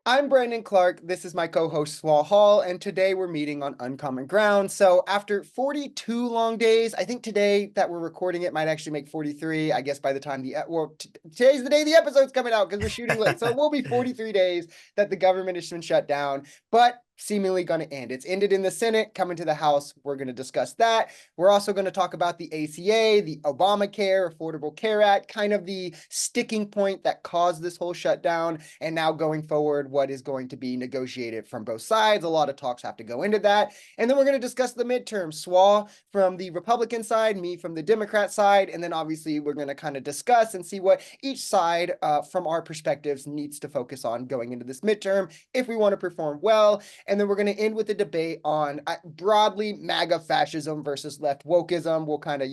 I'm Brandon Clark. This is my co-host Swall Hall, and today we're meeting on Uncommon Ground. So after 42 long days, I think today that we're recording it might actually make 43. I guess by the time today's the day the episode's coming out because we're shooting late. So it will be 43 days that the government has been shut down, but seemingly going to end. It's ended in the Senate, coming to the House. We're going to discuss that. We're also going to talk about the ACA, the Obamacare, Affordable Care Act, kind of the sticking point that caused this whole shutdown. And now going forward, what is going to be negotiated from both sides. A lot of talks have to go into that. And then we're going to discuss the midterms. Swa from the Republican side, me from the Democrat side. And then obviously we're going to kind of discuss and see what each side from our perspectives needs to focus on going into this midterm if we want to perform well. And then we're going to end with a debate on broadly MAGA fascism versus left wokeism. We'll kind of,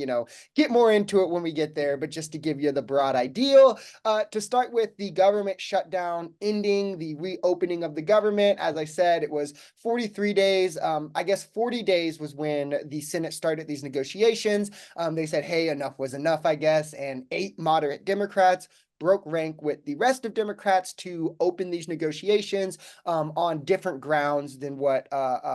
get more into it when we get there, but just to give you the broad ideal, to start with the government shutdown ending, the reopening of the government. As I said, it was 43 days. I guess 40 days was when the Senate started these negotiations. They said, hey, enough was enough, I guess, and 8 moderate Democrats broke rank with the rest of Democrats to open these negotiations on different grounds than what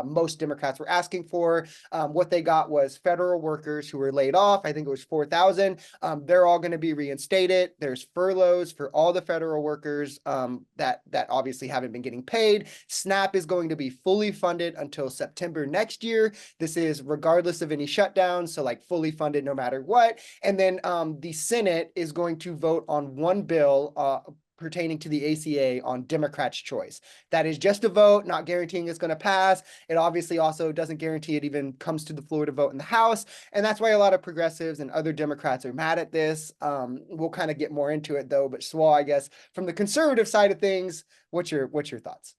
most Democrats were asking for. What they got was federal workers who were laid off. I think it was 4,000. They're all going to be reinstated. There's furloughs for all the federal workers that obviously haven't been getting paid. SNAP is going to be fully funded until September next year. This is regardless of any shutdowns, so like fully funded no matter what. And then the Senate is going to vote on one bill pertaining to the ACA on Democrats' choice. That is just a vote, not guaranteeing it's going to pass. It obviously also doesn't guarantee it even comes to the floor to vote in the House. And that's why a lot of progressives and other Democrats are mad at this. We'll kind of get more into it though, but Swall, I guess, from the conservative side of things, what's your thoughts?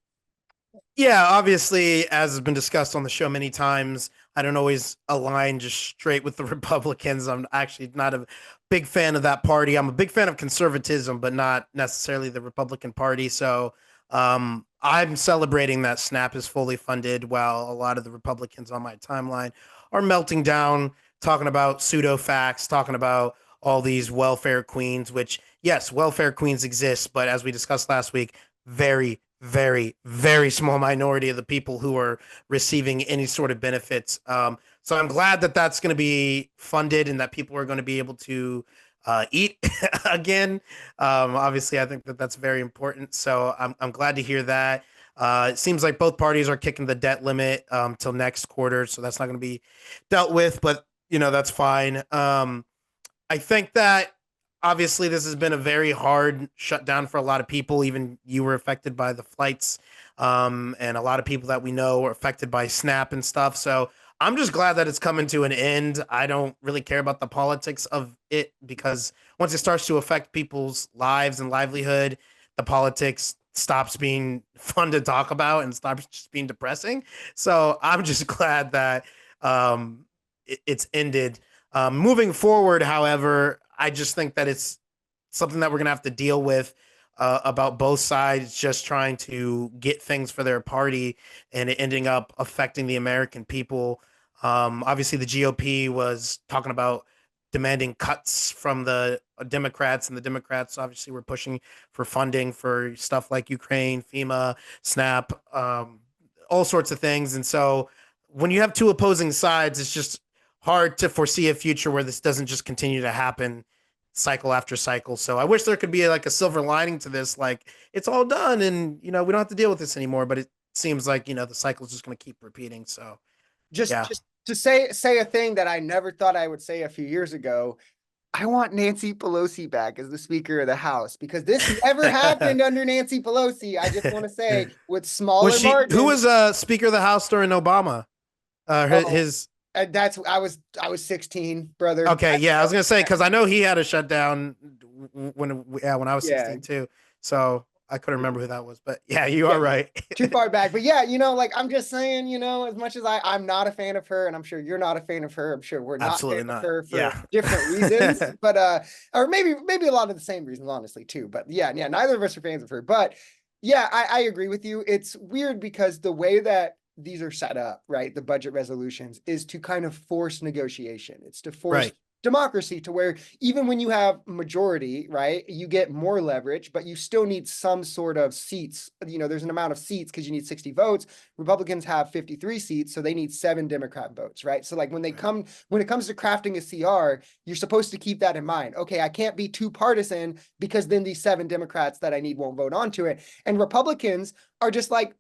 Yeah, obviously, as has been discussed on the show many times, I don't always align just straight with the Republicans. I'm actually not a big fan of that party. I'm a big fan of conservatism, but not necessarily the Republican Party. So I'm celebrating that SNAP is fully funded while a lot of the Republicans on my timeline are melting down, talking about pseudo facts, talking about all these welfare queens, which, yes, welfare queens exist, but as we discussed last week, very, very, very small minority of the people who are receiving any sort of benefits. So I'm glad that that's going to be funded and that people are going to be able to eat again. Obviously, I think that that's very important. So I'm glad to hear that. It seems like both parties are kicking the debt limit till next quarter, so that's not going to be dealt with. But that's fine. I think that obviously this has been a very hard shutdown for a lot of people. Even you were affected by the flights, and a lot of people that we know were affected by SNAP and stuff. So I'm just glad that it's coming to an end. I don't really care about the politics of it because once it starts to affect people's lives and livelihood, the politics stops being fun to talk about and stops just being depressing. So I'm just glad that it's ended. Moving forward, however, I just think that it's something that we're going to have to deal with about both sides just trying to get things for their party and it ending up affecting the American people. Obviously, the GOP was talking about demanding cuts from the Democrats, and the Democrats obviously were pushing for funding for stuff like Ukraine, FEMA, SNAP, all sorts of things. And so when you have two opposing sides, it's just hard to foresee a future where this doesn't just continue to happen cycle after cycle. So I wish there could be like a silver lining to this, like it's all done and we don't have to deal with this anymore. But it seems like the cycle is just going to keep repeating. So yeah, Just to say a thing that I never thought I would say a few years ago. I want Nancy Pelosi back as the Speaker of the House because this never happened under Nancy Pelosi. I just want to say with was smaller she? Who margins. was Speaker of the House during Obama? Oh, His that's I was 16, brother. Okay, yeah, I was gonna say because I know he had a shutdown when I was Yeah, 16 too. So I couldn't remember who that was, but yeah, you yeah, are right. too far back. But yeah, like I'm just saying, as much as I'm not a fan of her, and I'm sure you're not a fan of her. I'm sure we're not Absolutely fans of not. her for Yeah. different reasons, but or maybe a lot of the same reasons, honestly, too. But yeah, neither of us are fans of her. But yeah, I agree with you. It's weird because the way that these are set up, right? The budget resolutions is to kind of force negotiation. It's to force Right. democracy, to where even when you have majority, right, you get more leverage, but you still need some sort of seats. There's an amount of seats because you need 60 votes. Republicans have 53 seats, so they need 7 Democrat votes, right? So like when it comes to crafting a CR, you're supposed to keep that in mind. Okay, I can't be too partisan because then these 7 Democrats that I need won't vote onto it. And Republicans are just like,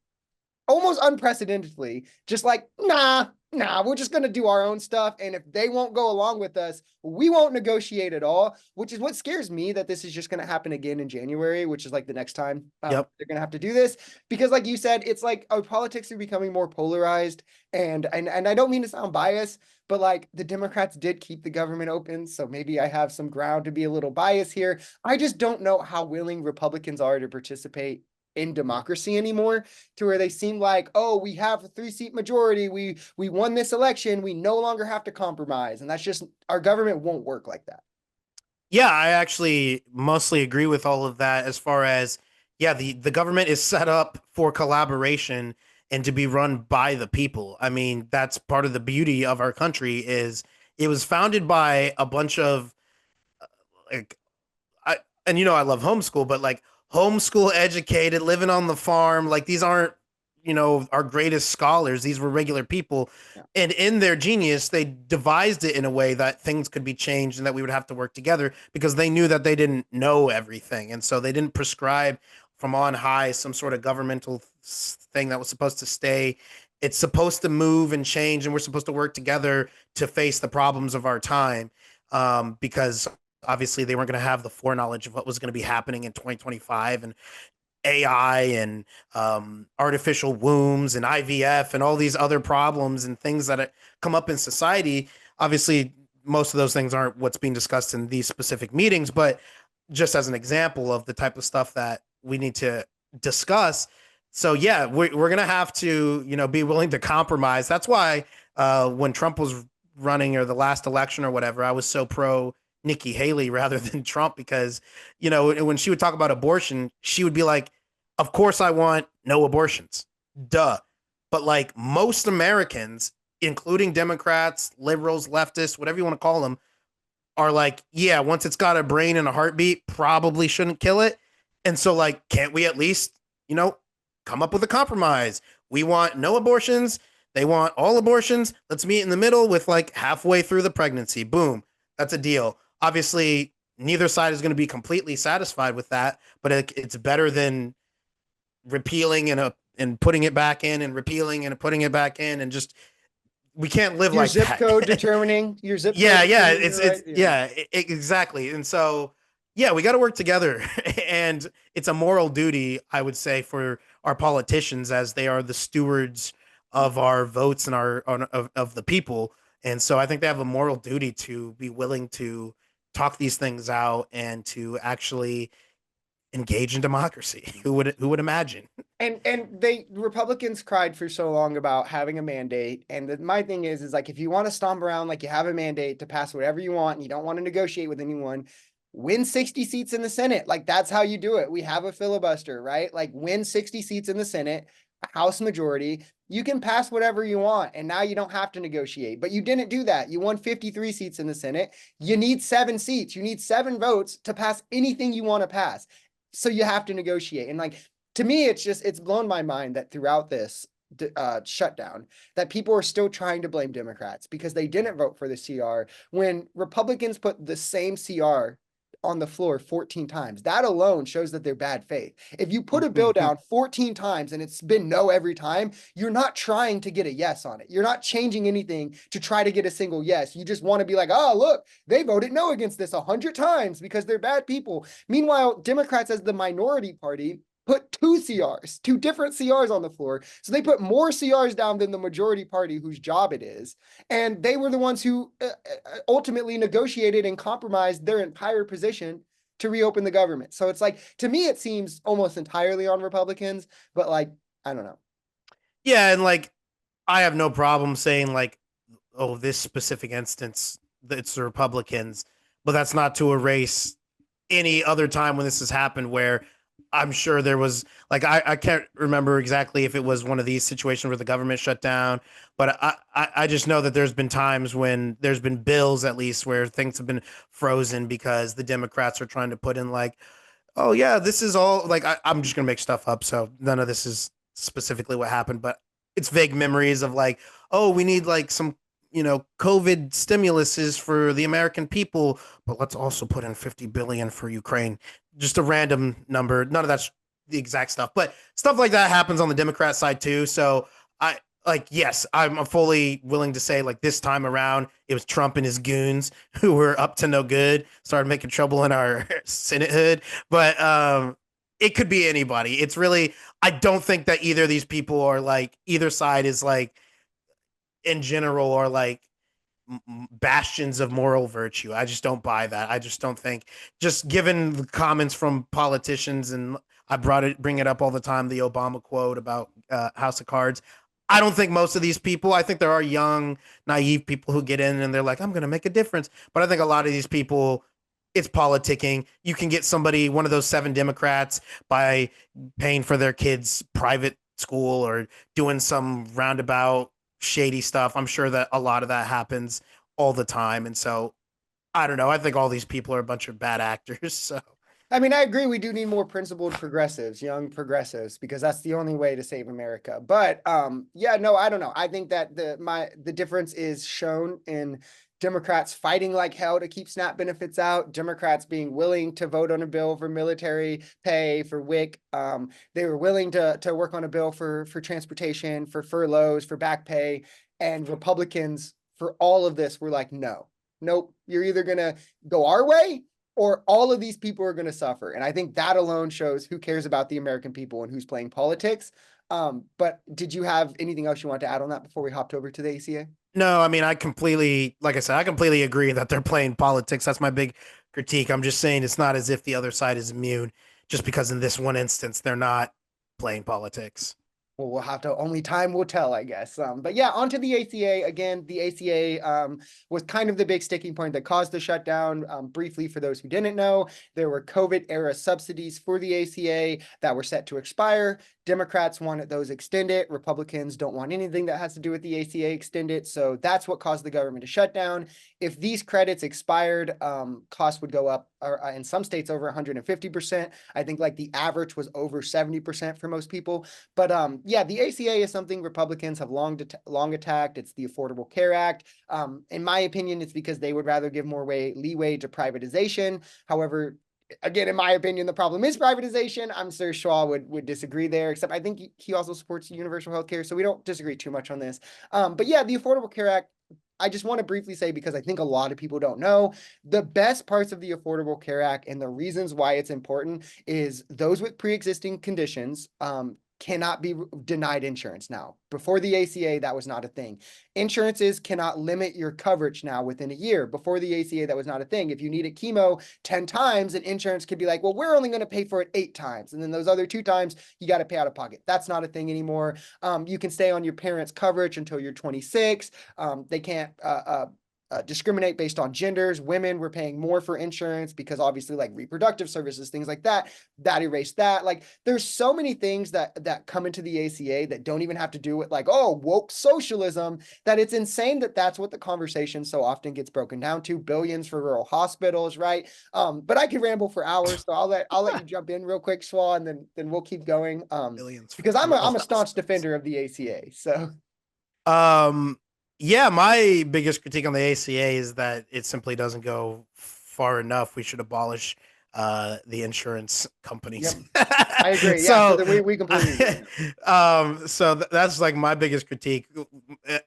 almost unprecedentedly, just like, nah, we're just going to do our own stuff. And if they won't go along with us, we won't negotiate at all, which is what scares me, that this is just going to happen again in January, which is like the next time Yep. they're going to have to do this. Because like you said, it's like our politics are becoming more polarized. And I don't mean to sound biased, but like the Democrats did keep the government open. So maybe I have some ground to be a little biased here. I just don't know how willing Republicans are to participate in democracy anymore, to where they seem like, oh, we have a 3-seat majority, we won this election, we no longer have to compromise. And that's just, our government won't work like that. Yeah, I actually mostly agree with all of that as far as, yeah, the government is set up for collaboration and to be run by the people. I mean, that's part of the beauty of our country is it was founded by a bunch of like and I love homeschool, but like homeschool educated, living on the farm, like these aren't, our greatest scholars. These were regular people. Yeah. And in their genius, they devised it in a way that things could be changed and that we would have to work together because they knew that they didn't know everything. And so they didn't prescribe from on high some sort of governmental thing that was supposed to stay. It's supposed to move and change, and we're supposed to work together to face the problems of our time. Because obviously they weren't going to have the foreknowledge of what was going to be happening in 2025 and AI and artificial wombs and IVF and all these other problems and things that come up in society. Obviously, most of those things aren't what's being discussed in these specific meetings, but just as an example of the type of stuff that we need to discuss. So yeah, we're going to have to, be willing to compromise. That's why when Trump was running or the last election or whatever, I was so pro Nikki Haley rather than Trump because, when she would talk about abortion, she would be like, of course I want no abortions. Duh. But like most Americans, including Democrats, liberals, leftists, whatever you want to call them, are like, yeah, once it's got a brain and a heartbeat, probably shouldn't kill it. And so like, can't we at least, come up with a compromise? We want no abortions. They want all abortions. Let's meet in the middle with like halfway through the pregnancy. Boom. That's a deal. Obviously, neither side is going to be completely satisfied with that, but it's better than repealing and putting it back in and repealing and putting it back in and just we can't live your like zip that. code determining your zip yeah, code. yeah, Right? exactly. And so yeah, we got to work together, and it's a moral duty, I would say, for our politicians as they are the stewards of our votes and of the people. And so I think they have a moral duty to be willing to talk these things out and to actually engage in democracy. Who would imagine? And Republicans cried for so long about having a mandate. And my thing is like, if you want to stomp around like you have a mandate to pass whatever you want and you don't want to negotiate with anyone, win 60 seats in the Senate. Like that's how you do it. We have a filibuster, right? Like win 60 seats in the Senate, a House majority. You can pass whatever you want, and now you don't have to negotiate. But you didn't do that. You won 53 seats in the Senate. You need 7 seats. You need 7 votes to pass anything you want to pass. So you have to negotiate. And like, to me, it's blown my mind that throughout this shutdown, that people are still trying to blame Democrats because they didn't vote for the CR when Republicans put the same CR on the floor 14 times. That alone shows that they're bad faith. If you put a bill down 14 times and it's been no every time, you're not trying to get a yes on it. You're not changing anything to try to get a single yes. You just want to be like, oh, look, they voted no against this 100 times because they're bad people. Meanwhile, Democrats as the minority party put 2 CRs, 2 different CRs on the floor. So they put more CRs down than the majority party whose job it is. And they were the ones who ultimately negotiated and compromised their entire position to reopen the government. So it's like, to me, it seems almost entirely on Republicans, but like, I don't know. Yeah. And like, I have no problem saying like, oh, this specific instance, it's the Republicans, but that's not to erase any other time when this has happened where I'm sure there was like I can't remember exactly if it was one of these situations where the government shut down, but I just know that there's been times when there's been bills at least where things have been frozen because the Democrats are trying to put in like, oh yeah, this is all like I'm just gonna make stuff up, so none of this is specifically what happened, but it's vague memories of like, oh, we need like some COVID stimuluses for the American people, but let's also put in 50 billion for Ukraine. Just a random number. None of that's the exact stuff, but stuff like that happens on the Democrat side too. So I like, yes, I'm fully willing to say like this time around, it was Trump and his goons who were up to no good, started making trouble in our Senate hood. But it could be anybody. It's really, I don't think that either of these people are like, either side is like in general are like bastions of moral virtue. I just don't buy that. I just don't think, just given the comments from politicians, and I bring it up all the time, the Obama quote about House of Cards. I don't think most of these people, I think there are young, naive people who get in and they're like, I'm going to make a difference. But I think a lot of these people, it's politicking. You can get somebody, one of those 7 Democrats, by paying for their kids' private school or doing some roundabout shady stuff. I'm sure that a lot of that happens all the time. And so I don't know. I think all these people are a bunch of bad actors. So I mean, I agree. We do need more principled progressives, young progressives, because that's the only way to save America. But yeah, no, I don't know. I think that the difference is shown in Democrats fighting like hell to keep SNAP benefits out, Democrats being willing to vote on a bill for military pay, for WIC. They were willing to work on a bill for transportation, for furloughs, for back pay, and Republicans for all of this were like, no, nope, you're either gonna go our way or all of these people are going to suffer. And I think that alone shows who cares about the American people and who's playing politics. But did you have anything else you want to add on that before we hopped over to the ACA? no, I mean, I completely, like I said, I completely agree that they're playing politics. That's my big critique. I'm just saying it's not as if the other side is immune just because in this one instance, they're not playing politics. Well, we'll have to, only time will tell, I guess. But yeah, onto the ACA. Again, the ACA was kind of the big sticking point that caused the shutdown. Briefly, for those who didn't know, there were COVID era subsidies for the ACA that were set to expire. Democrats wanted those extended. Republicans don't want anything that has to do with the ACA extended. So that's what caused the government to shut down. If these credits expired, costs would go up, or in some states over 150%. I think like the average was over 70% for most people. But yeah, the ACA is something Republicans have long attacked. It's the Affordable Care Act. In my opinion, it's because they would rather give more leeway to privatization. However, again, in my opinion, the problem is privatization. I'm sure Shaw would disagree there, except I think he also supports universal health care. So we don't disagree too much on this. But yeah, the Affordable Care Act, I just want to briefly say, because I think a lot of people don't know, the best parts of the Affordable Care Act and the reasons why it's important is those with pre-existing conditions cannot be denied insurance now. Before the ACA, that was not a thing. Insurances cannot limit your coverage now within a year. Before the ACA, that was not a thing. If you needed chemo 10 times, an insurance could be like, well, we're only going to pay for it 8 times. And then those other 2 times, you got to pay out of pocket. That's not a thing anymore. You can stay on your parents' coverage until you're 26. They can't discriminate based on genders. Women were paying more for insurance because obviously like reproductive services, things like that, that erased that. Like there's so many things that come into the ACA that don't even have to do with like, oh, woke socialism, that it's insane that that's what the conversation so often gets broken down to. Billions for rural hospitals, right? But I could ramble for hours, so I'll let you jump in real quick, Swa, and then we'll keep going. Billions Because I'm for a staunch defender of the ACA. So um yeah, my biggest critique on the ACA is that it simply doesn't go far enough. We should abolish the insurance companies. yep, I agree. Yeah, so So then we completely agree. that's like my biggest critique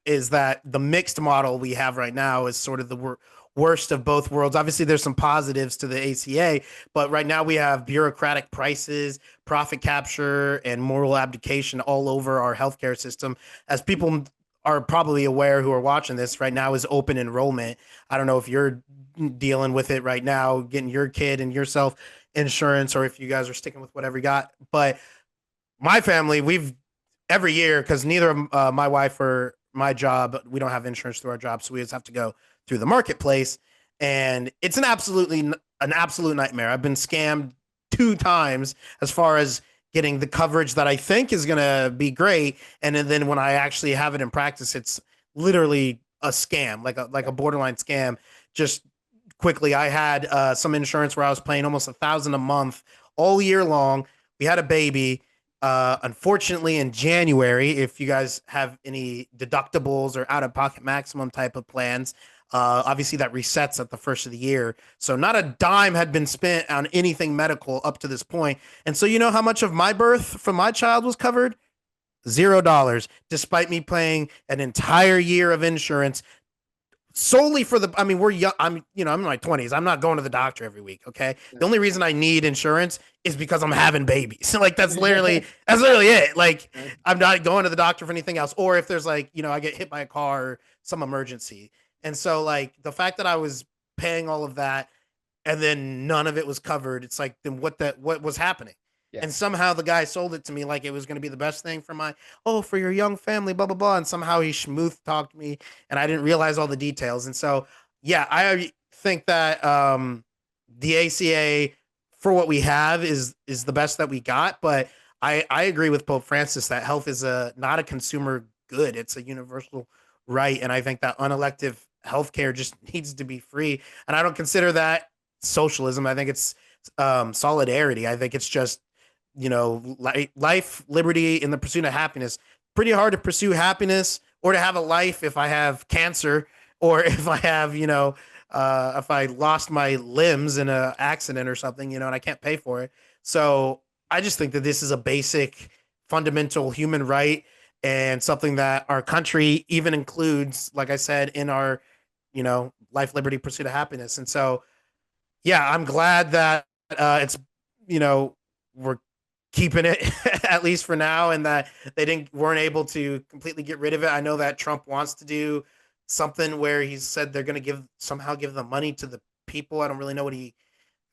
is that the mixed model we have right now is sort of the worst of both worlds. Obviously there's some positives to the ACA, but right now we have bureaucratic prices, profit capture, and moral abdication all over our healthcare system. As people are probably aware who are watching this right now, is open enrollment. I don't know if you're dealing with it right now, getting your kid and yourself insurance, or if you guys are sticking with whatever you got. But my family, we've every year, because neither of my wife or my job, we don't have insurance through our job, so we just have to go through the marketplace, and it's an absolute nightmare. I've been scammed two times as far as getting the coverage that I think is going to be great. And then when I actually have it in practice, it's literally a scam, like a borderline scam. Just quickly, I had some insurance where I was paying almost $1,000 a month all year long. We had a baby. Unfortunately, in January, if you guys have any deductibles or out of pocket maximum type of plans, obviously that resets at the first of the year. So not a dime had been spent on anything medical up to this point. And so you know how much of my birth from my child was covered? $0, despite me paying an entire year of insurance solely for the, I mean, we're young. I'm in my 20s. I'm not going to the doctor every week. Okay. The only reason I need insurance is because I'm having babies. Like that's literally it. Like I'm not going to the doctor for anything else. Or if there's like, I get hit by a car or some emergency. And so like the fact that I was paying all of that and then none of it was covered, it's like, then what was happening? Yeah. And somehow the guy sold it to me like it was going to be the best thing for your young family, blah, blah, blah. And somehow he schmooth talked me and I didn't realize all the details. And so, yeah, I think that the ACA for what we have is the best that we got. But I agree with Pope Francis that health is not a consumer good. It's a universal right. And I think that unelective healthcare just needs to be free. And I don't consider that socialism. I think it's solidarity. I think it's just life, liberty, in the pursuit of happiness. Pretty hard to pursue happiness or to have a life if I have cancer or if I have, if I lost my limbs in an accident or something, and I can't pay for it. So I just think that this is a basic, fundamental human right and something that our country even includes, like I said, in our, life, liberty, pursuit of happiness. And so, yeah, I'm glad that it's, we're keeping it at least for now, and that they weren't able to completely get rid of it. I know that Trump wants to do something where he said they're going to somehow give the money to the people. I don't really know what he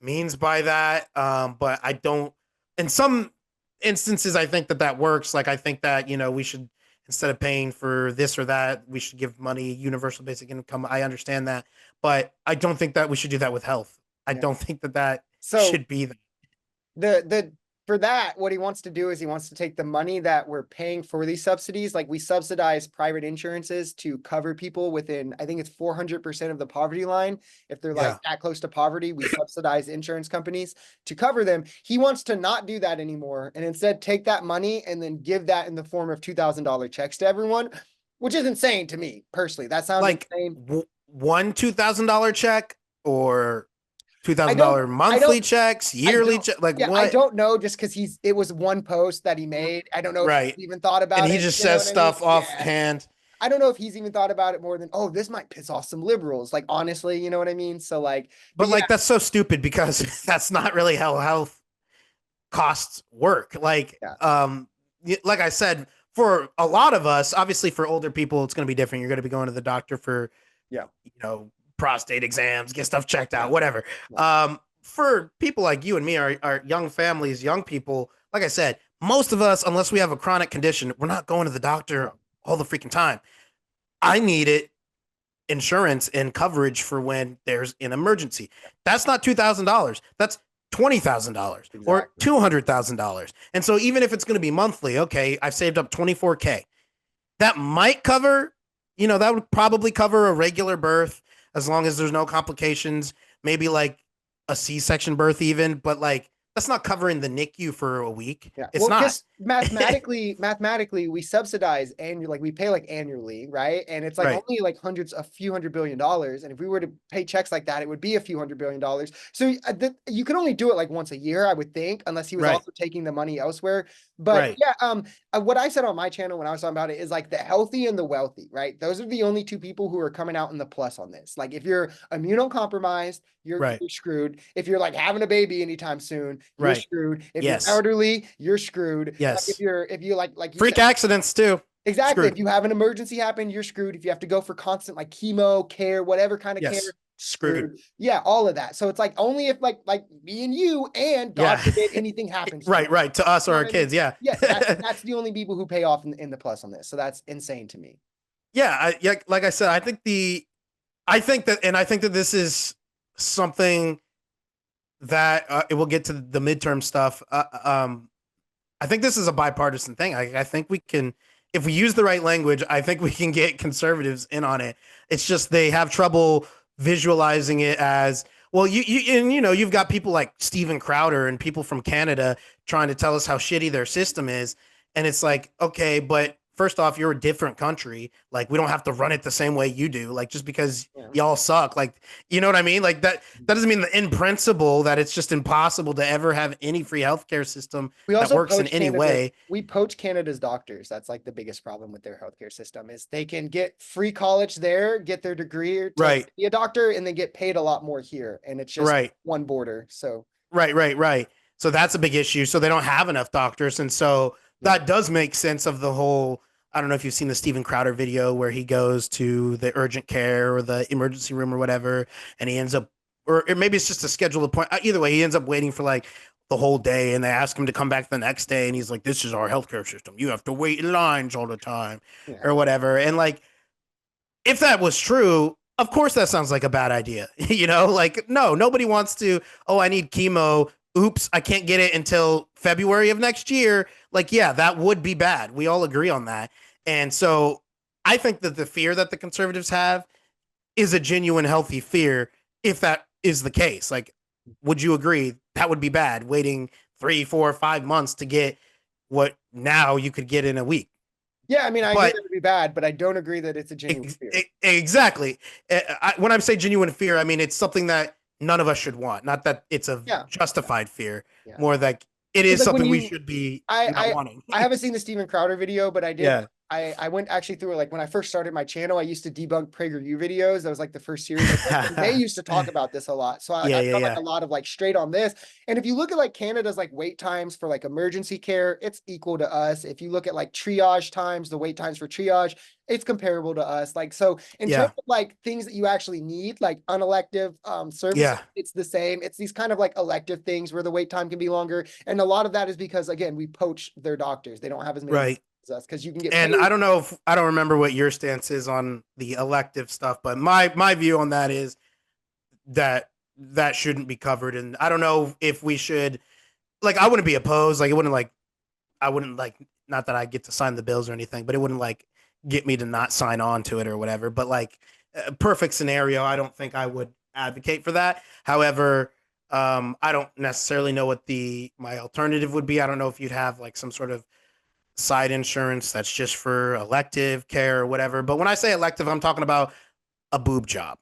means by that, but I don't. In some instances, I think that works. Like I think that we should, instead of paying for this or that, we should give money, universal basic income. I understand that, but I don't think that we should do that with health. I don't think that should be the for that, what he wants to do is he wants to take the money that we're paying for these subsidies. Like we subsidize private insurances to cover people within, I think it's 400% of the poverty line. If they're like that close to poverty, we subsidize insurance companies to cover them. He wants to not do that anymore and instead take that money and then give that in the form of $2,000 checks to everyone, which is insane to me personally. That sounds like insane. One $2,000 check or $2,000 monthly checks, yearly check, like what? I don't know, just because it was one post that he made. I don't know if he even thought about it. And he just says stuff offhand. I don't know if he's even thought about it more than, oh, this might piss off some liberals. Like, honestly, you know what I mean? So like, but like, that's so stupid because that's not really how health costs work. Like, like I said, for a lot of us, obviously for older people, it's going to be different. You're going to be going to the doctor for, prostate exams, get stuff checked out, whatever. For people like you and me, our young families, young people, like I said, most of us, unless we have a chronic condition, we're not going to the doctor all the freaking time. I needed insurance and coverage for when there's an emergency. That's not $2,000. That's $20,000 or $200,000. And so even if it's going to be monthly, okay, I've saved up $24K. That might cover, that would probably cover a regular birth as long as there's no complications, maybe like a C-section birth even, but like that's not covering the NICU for a week. Yeah. It's not. Just mathematically, we subsidize annually, like we pay like annually, right? And it's like only like a few $100 billion. And if we were to pay checks like that, it would be a few $100 billion. So you can only do it like once a year, I would think, unless he was also taking the money elsewhere. But what I said on my channel when I was talking about it is like the healthy and the wealthy, right? Those are the only two people who are coming out in the plus on this. Like if you're immunocompromised, you're screwed. If you're like having a baby anytime soon, you're screwed. If you're elderly, you're screwed. Yes. Like if you like you freak accidents too. Exactly. Screwed. If you have an emergency happen, you're screwed. If you have to go for constant like chemo care, whatever kind of care, screwed. Yeah, all of that. So it's like only if like me and you and God forbid anything happens. Right. To us or our kids. Yeah. Yeah. That's the only people who pay off in the plus on this. So that's insane to me. Yeah. Like I said, I think that this is something that it will get to the midterm stuff. I think this is a bipartisan thing. I think we can, if we use the right language, I think we can get conservatives in on it. It's just they have trouble visualizing it as well. You've got people like Steven Crowder and people from Canada trying to tell us how shitty their system is, and it's like, okay, but first off, you're a different country. Like, we don't have to run it the same way you do. Like, just because y'all suck, like, you know what I mean? Like that doesn't mean that in principle that it's just impossible to ever have any free healthcare system that works in any way. We poach Canada's doctors. That's like the biggest problem with their healthcare system is they can get free college there, get their degree to be a doctor, and then get paid a lot more here. And it's just one border. So right. So that's a big issue. So they don't have enough doctors. And so that does make sense of the whole. I don't know if you've seen the Steven Crowder video where he goes to the urgent care or the emergency room or whatever, and he ends up, or maybe it's just a scheduled appointment. Either way, he ends up waiting for like the whole day, and they ask him to come back the next day, and he's like, "This is our healthcare system. You have to wait in lines all the time, or whatever." And like, if that was true, of course that sounds like a bad idea. Like, no, nobody wants to. Oh, I need chemo. Oops, I can't get it until February of next year. Like, yeah, that would be bad. We all agree on that. And so I think that the fear that the conservatives have is a genuine, healthy fear. If that is the case, like, would you agree that would be bad, waiting 3, 4, 5 months to get what now you could get in a week? Yeah, I mean, I agree that would be bad, but I don't agree that it's a genuine fear. Exactly. When I say genuine fear, I mean, it's something that none of us should want. Not that it's a justified fear, more like it is something we should be not wanting. I haven't seen the Steven Crowder video, but I did. Yeah. I went actually through it. Like when I first started my channel, I used to debunk PragerU videos. That was like the first series. They used to talk about this a lot. So I felt like a lot of like straight on this. And if you look at like Canada's like wait times for like emergency care, it's equal to us. If you look at like triage times, the wait times for triage, it's comparable to us. Like, so in terms of like things that you actually need, like unelective services, it's the same. It's these kind of like elective things where the wait time can be longer. And a lot of that is because, again, we poach their doctors. They don't have as many as us because you can get and paid. I don't remember what your stance is on the elective stuff, but my view on that is that shouldn't be covered. And I don't know if we should, like, I wouldn't be opposed. Like, I wouldn't like, not that I get to sign the bills or anything, but it wouldn't like get me to not sign on to it or whatever. But like a perfect scenario, I don't think I would advocate for that. However, I don't necessarily know what my alternative would be. I don't know if you'd have like some sort of side insurance that's just for elective care or whatever. But when I say elective, I'm talking about a boob job.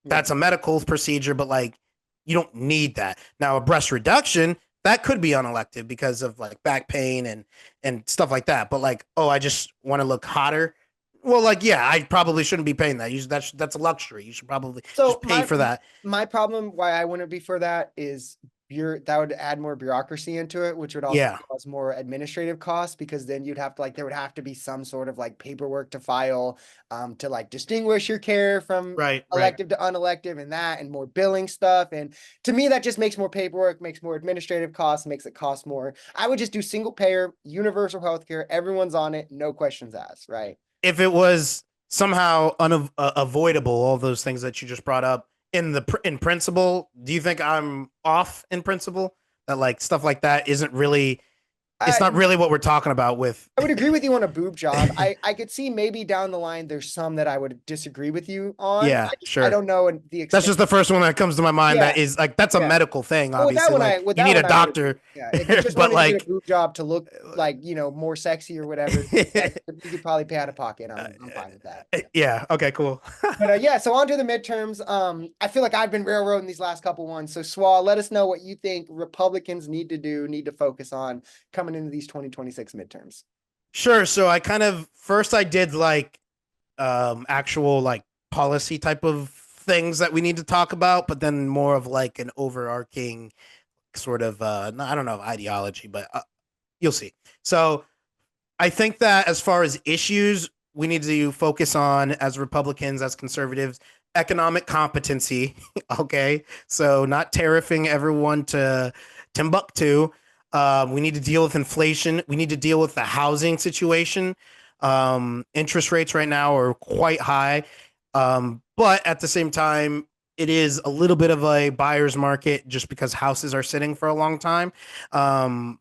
That's a medical procedure, but like you don't need that. Now, a breast reduction, that could be unelective because of like back pain and stuff like that. But like, oh, I just want to look hotter. Well, like, yeah, I probably shouldn't be paying that. That's a luxury. You should probably just pay for that. My problem why I wouldn't be for that is that would add more bureaucracy into it, which would also cause more administrative costs because then you'd have to like, there would have to be some sort of like paperwork to file to like distinguish your care from elective to unelective and more billing stuff. And to me, that just makes more paperwork, makes more administrative costs, makes it cost more. I would just do single payer, universal healthcare. Everyone's on it. No questions asked. Right. If it was somehow unavoidable, all those things that you just brought up, in principle, do you think I'm off in principle that like stuff like that isn't really, it's not really what we're talking about with. I would agree with you on a boob job. I could see maybe down the line there's some that I would disagree with you on. Yeah, sure. I don't know the extent. That's just the first one that comes to my mind. That is like that's a medical thing. Obviously, you need a doctor. If you just want to get a boob job to look like more sexy or whatever, you could probably pay out of pocket. I'm fine with that. Yeah. Okay. Cool. But so on to the midterms. I feel like I've been railroading these last couple ones. So Swal, let us know what you think Republicans need to focus on coming into these 2026 midterms. Sure. So I did like actual like policy type of things that we need to talk about, but then more of like an overarching sort of I don't know, ideology, but you'll see. So I think that as far as issues, we need to focus on, as Republicans, as conservatives, economic competency. Okay. So not tariffing everyone to Timbuktu. We need to deal with inflation. We need to deal with the housing situation. Interest rates right now are quite high. But at the same time, it is a little bit of a buyer's market just because houses are sitting for a long time. Um,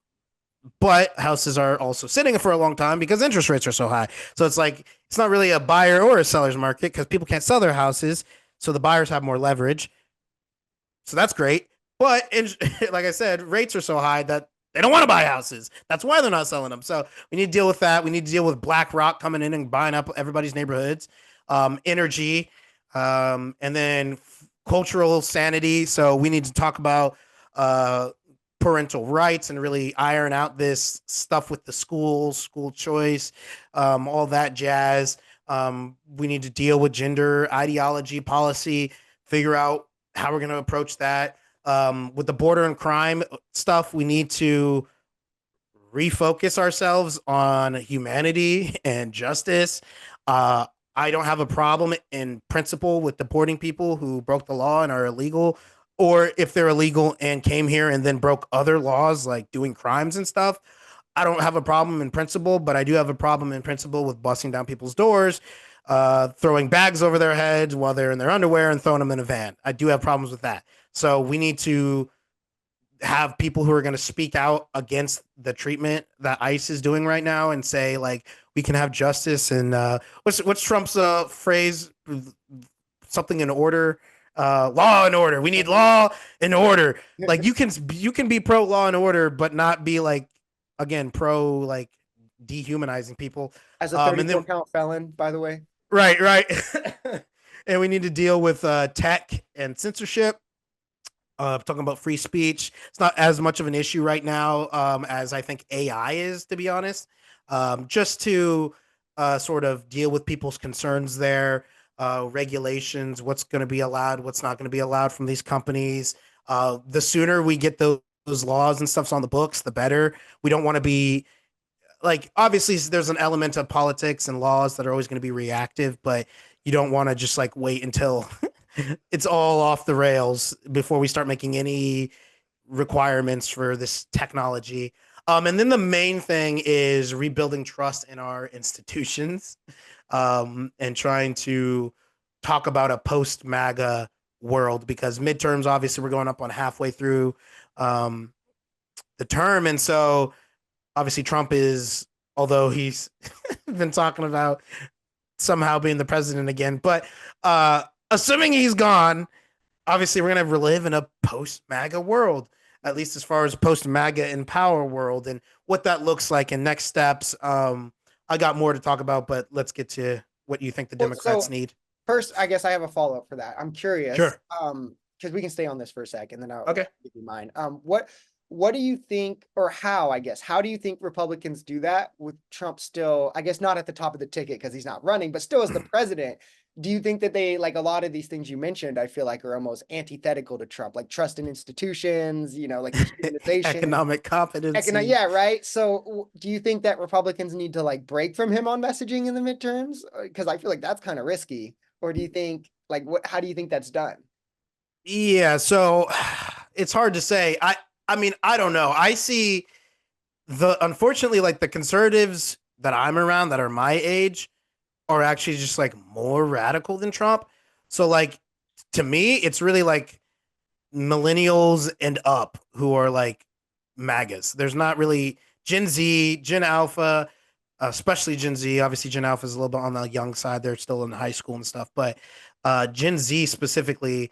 but houses are also sitting for a long time because interest rates are so high. So it's like it's not really a buyer or a seller's market because people can't sell their houses. So the buyers have more leverage. So that's great. But like I said, rates are so high that they don't want to buy houses. That's why they're not selling them. So we need to deal with that. We need to deal with BlackRock coming in and buying up everybody's neighborhoods, energy, and then cultural sanity. So we need to talk about parental rights and really iron out this stuff with the schools, school choice, all that jazz. We need to deal with gender ideology, policy, figure out how we're going to approach that. With the border and crime stuff, we need to refocus ourselves on humanity and justice. I don't have a problem in principle with deporting people who broke the law and are illegal, or if they're illegal and came here and then broke other laws like doing crimes and stuff. I don't have a problem in principle, but I do have a problem in principle with busting down people's doors, throwing bags over their heads while they're in their underwear and throwing them in a van. I do have problems with that. So we need to have people who are going to speak out against the treatment that ICE is doing right now and say like we can have justice and what's Trump's phrase, something in order, law and order. We need law and order. Like you can be pro law and order but not be like, again, pro like dehumanizing people. As a And 34 then count felon, by the way. right. And we need to deal with tech and censorship. Talking about free speech, it's not as much of an issue right now as I think AI is, to be honest. Just to sort of deal with people's concerns there, regulations, what's going to be allowed, what's not going to be allowed from these companies. The sooner we get those laws and stuffs on the books, the better. We don't want to be like, obviously there's an element of politics and laws that are always going to be reactive, but you don't want to just like wait until it's all off the rails before we start making any requirements for this technology. And then the main thing is rebuilding trust in our institutions, and trying to talk about a post MAGA world, because midterms, obviously, we're going up on halfway through um, the term. And so obviously Trump is, although he's been talking about somehow being the president again, but assuming he's gone, obviously we're going to live in a post MAGA world, at least as far as post MAGA in power world and what that looks like and next steps. I got more to talk about, but let's get to what you think the Democrats need. First, I guess I have a follow-up for that. I'm curious. Sure. Because we can stay on this for a second, then I'll Okay. give you mine. What do you think, or how do you think Republicans do that with Trump still, I guess not at the top of the ticket because he's not running, but still as the president? Do you think that they, like a lot of these things you mentioned, I feel like are almost antithetical to Trump, like trust in institutions, like economic competency. Yeah, right. So do you think that Republicans need to like break from him on messaging in the midterms? Because I feel like that's kind of risky. Or do you think like how do you think that's done? Yeah, so it's hard to say. I mean, I don't know. I see unfortunately, like the conservatives that I'm around that are my age are actually just like more radical than Trump. So like to me, it's really like millennials and up who are like MAGAs. There's not really Gen Z, Gen Alpha, especially Gen Z. Obviously, Gen Alpha is a little bit on the young side. They're still in high school and stuff. But Gen Z specifically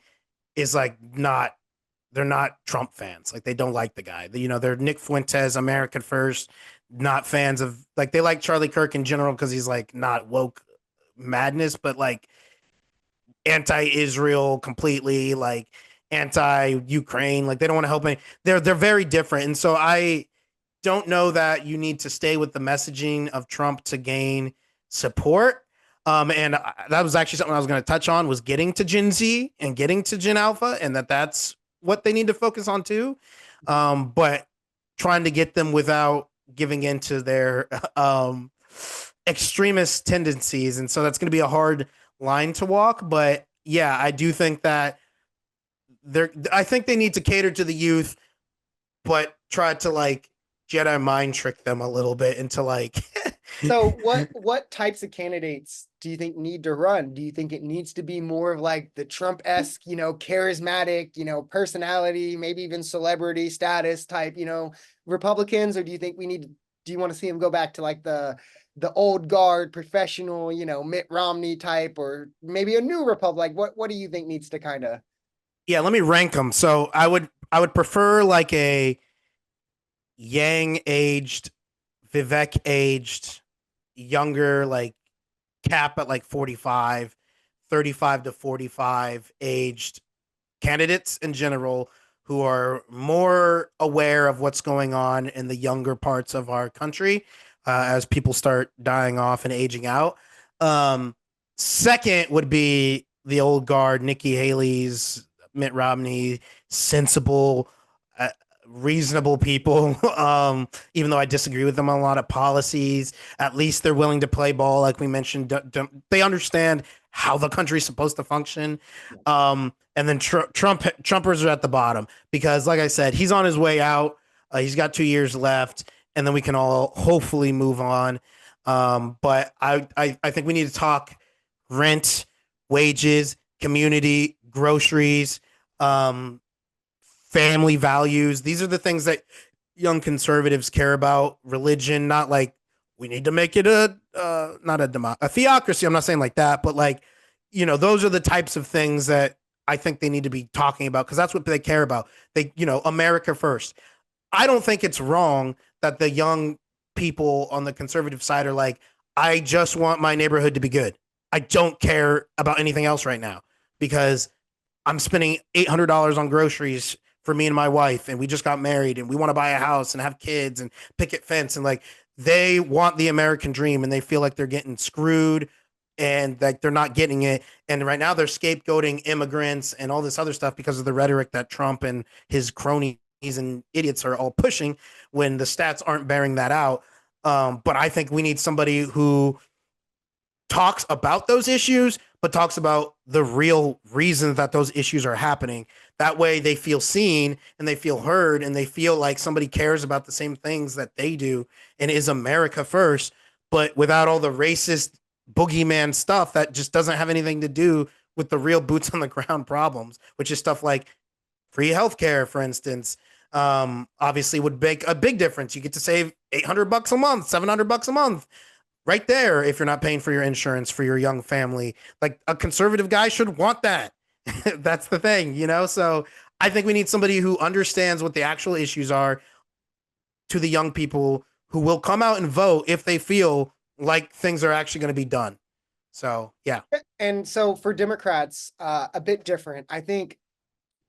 is like they're not Trump fans. Like they don't like the guy. They're Nick Fuentes, American First, not fans of, like, they like Charlie Kirk in general because he's like not woke madness, but like anti-Israel completely, like anti-Ukraine. Like they don't want to help any. They're very different. And so I don't know that you need to stay with the messaging of Trump to gain support. And that was actually something I was going to touch on, was getting to Gen Z and getting to Gen Alpha, and that's what they need to focus on too. But trying to get them without giving into their extremist tendencies. And so that's going to be a hard line to walk. But yeah, I do think that I think they need to cater to the youth, but try to like Jedi mind trick them a little bit into like So what types of candidates do you think need to run? Do you think it needs to be more of like the Trump-esque, charismatic, personality, maybe even celebrity status type, Republicans, or do you think do you want to see them go back to like the old guard professional, Mitt Romney type, or maybe a new Republic? What do you think needs to kind of Yeah, let me rank them. So I would prefer like a Yang aged, Vivek aged, younger, like cap at like 45, 35 to 45 aged candidates in general who are more aware of what's going on in the younger parts of our country as people start dying off and aging out. Um, Second would be the old guard, Nikki Haley's, Mitt Romney, sensible, uh, reasonable people. Even though I disagree with them on a lot of policies, at least they're willing to play ball, like we mentioned. They understand how the country's supposed to function. And then Trumpers are at the bottom because, like I said, he's on his way out. He's got 2 years left, and then we can all hopefully move on. But I think we need to talk rent, wages, community, groceries, um, family values. These are the things that young conservatives care about. Religion, not like we need to make it a not a theocracy. I'm not saying like that, but like those are the types of things that I think they need to be talking about because that's what they care about. America first. I don't think it's wrong that the young people on the conservative side are like, I just want my neighborhood to be good. I don't care about anything else right now because I'm spending $800 on groceries for me and my wife, and we just got married, and we want to buy a house and have kids and picket fence, and like they want the American dream, and they feel like they're getting screwed, and like they're not getting it. And right now they're scapegoating immigrants and all this other stuff because of the rhetoric that Trump and his cronies and idiots are all pushing when the stats aren't bearing that out. But I think we need somebody who talks about those issues, but talks about the real reasons that those issues are happening. That way they feel seen and they feel heard and they feel like somebody cares about the same things that they do and is America first, but without all the racist boogeyman stuff that just doesn't have anything to do with the real boots on the ground problems, which is stuff like free healthcare, for instance. Obviously would make a big difference. You get to save $800 a month, $700 a month right there if you're not paying for your insurance for your young family. Like a conservative guy should want that. That's the thing. So I think we need somebody who understands what the actual issues are to the young people who will come out and vote if they feel like things are actually going to be done. So yeah. And so for Democrats, a bit different. I think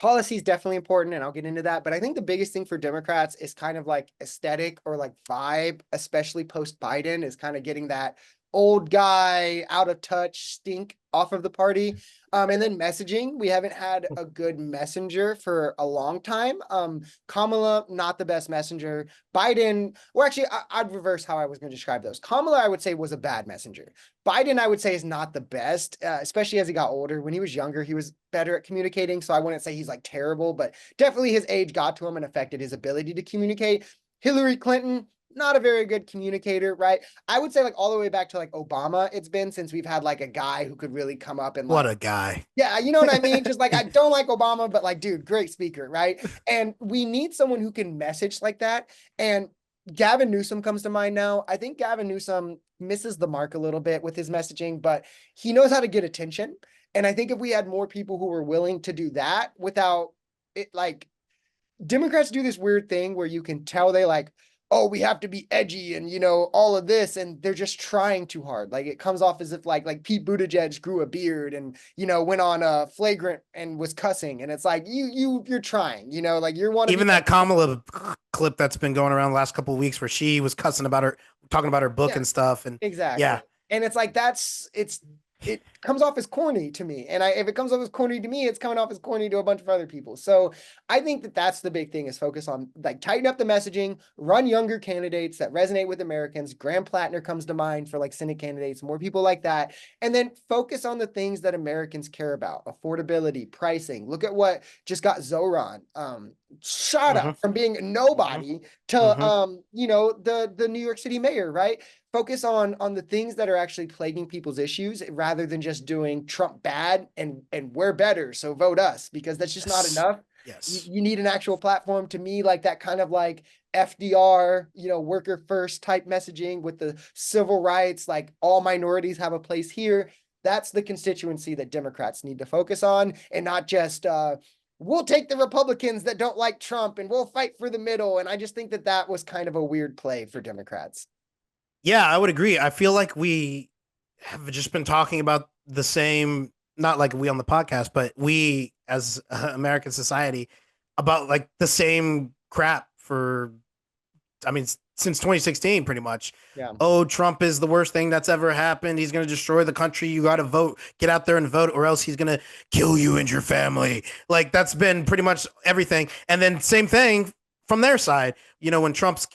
policy is definitely important, and I'll get into that. But I think the biggest thing for Democrats is kind of like aesthetic or like vibe, especially post Biden, is kind of getting that old guy, out of touch stink off of the party. And then messaging, we haven't had a good messenger for a long time. Kamala, not the best messenger. Biden, or actually, I'd reverse how I was going to describe those. Kamala, I would say, was a bad messenger. Biden, I would say, is not the best, especially as he got older. When he was younger, he was better at communicating. So I wouldn't say he's like terrible, but definitely his age got to him and affected his ability to communicate. Hillary Clinton, not a very good communicator, right? I would say like all the way back to like Obama, it's been since we've had like a guy who could really come up and What like, a guy. yeah, you know what I mean? Just like, I don't like Obama, but like, dude, great speaker, right? And we need someone who can message like that. And Gavin Newsom comes to mind now. I think Gavin Newsom misses the mark a little bit with his messaging, but he knows how to get attention. And I think if we had more people who were willing to do that without it, like Democrats do this weird thing where you can tell they like, oh, we have to be edgy and all of this, and they're just trying too hard. Like it comes off as if like Pete Buttigieg grew a beard and went on a flagrant and was cussing, and it's like you're trying, like you're one of Even that Kamala clip that's been going around the last couple of weeks where she was cussing about her, talking about her book yeah, and stuff, and exactly. yeah, And it's like it comes off as corny to me. And if it comes off as corny to me, it's coming off as corny to a bunch of other people. So I think that that's the big thing, is focus on like tighten up the messaging, run younger candidates that resonate with Americans. Graham Plattner comes to mind for like Senate candidates, more people like that. And then focus on the things that Americans care about: affordability, pricing. Look at what just got Zoran shot up from being mm-hmm. nobody to Mm-hmm. the New York City mayor, right? focus on the things that are actually plaguing people's issues rather than just doing Trump bad and we're better, so vote us, because that's just not enough. Yes. You need an actual platform. To me, like that kind of like FDR, worker first type messaging with the civil rights, like all minorities have a place here. That's the constituency that Democrats need to focus on, and not just we'll take the Republicans that don't like Trump and we'll fight for the middle. And I just think that was kind of a weird play for Democrats. Yeah, I would agree. I feel like we have just been talking about the same, not like we on the podcast, but we as American society about like the same crap for, I mean, since 2016, pretty much. Yeah. Oh, Trump is the worst thing that's ever happened. He's going to destroy the country. You got to vote, get out there and vote, or else he's going to kill you and your family. Like that's been pretty much everything. And then same thing from their side, when Trump's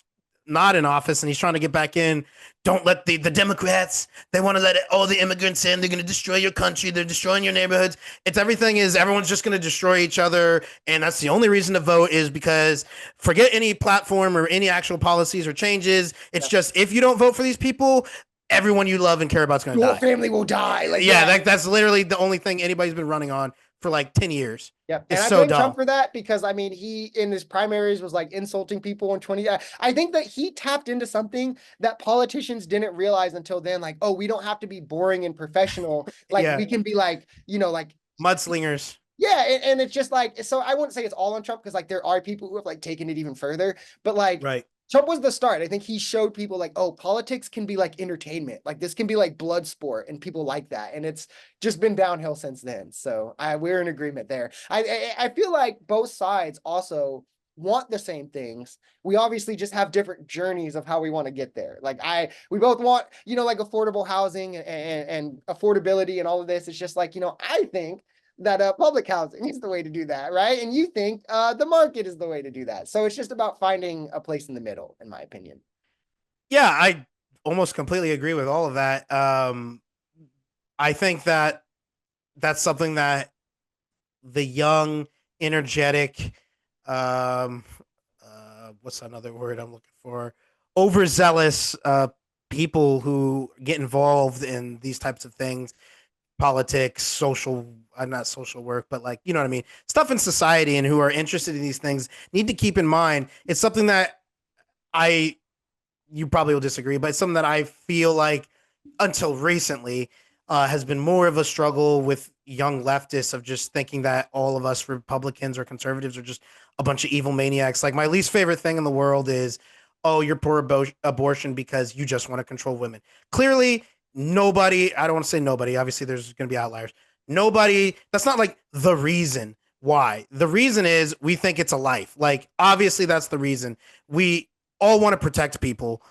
not in office and he's trying to get back in. Don't let the Democrats, they want to let all the immigrants in. They're going to destroy your country. They're destroying your neighborhoods. Everyone's just going to destroy each other. And that's the only reason to vote is because forget any platform or any actual policies or changes. It's just, if you don't vote for these people, everyone you love and care about is going to die. Your family will die. Like, that's literally the only thing anybody's been running on for like 10 years. Yeah. It's and I so blame dumb. Trump for that because I mean, he in his primaries was like insulting people in 20. I think that he tapped into something that politicians didn't realize until then. Like, oh, we don't have to be boring and professional. Like we can be like, like mudslingers. Yeah. And it's just like, so I wouldn't say it's all on Trump because like there are people who have like taken it even further, but like, right. Trump was the start. I think he showed people like, oh, politics can be like entertainment. Like this can be like blood sport, and people like that. And it's just been downhill since then. So we're in agreement there. I feel like both sides also want the same things. We obviously just have different journeys of how we want to get there. Like we both want, like affordable housing and affordability and all of this. It's just like, I think that public housing is the way to do that, right? And you think the market is the way to do that. So it's just about finding a place in the middle, in my opinion. Yeah, I almost completely agree with all of that. I think that that's something that the young, energetic, what's another word I'm looking for? Overzealous people who get involved in these types of things, politics, not social work, but like, you know what I mean? Stuff in society and who are interested in these things need to keep in mind. It's something that you probably will disagree, but it's something that I feel like until recently has been more of a struggle with young leftists of just thinking that all of us Republicans or conservatives are just a bunch of evil maniacs. Like my least favorite thing in the world is, oh, you're for abortion because you just want to control women. Clearly, nobody, I don't want to say nobody, obviously there's going to be outliers. Nobody, that's not like the reason why. The reason is we think it's a life. Like, obviously, that's the reason. We all want to protect people.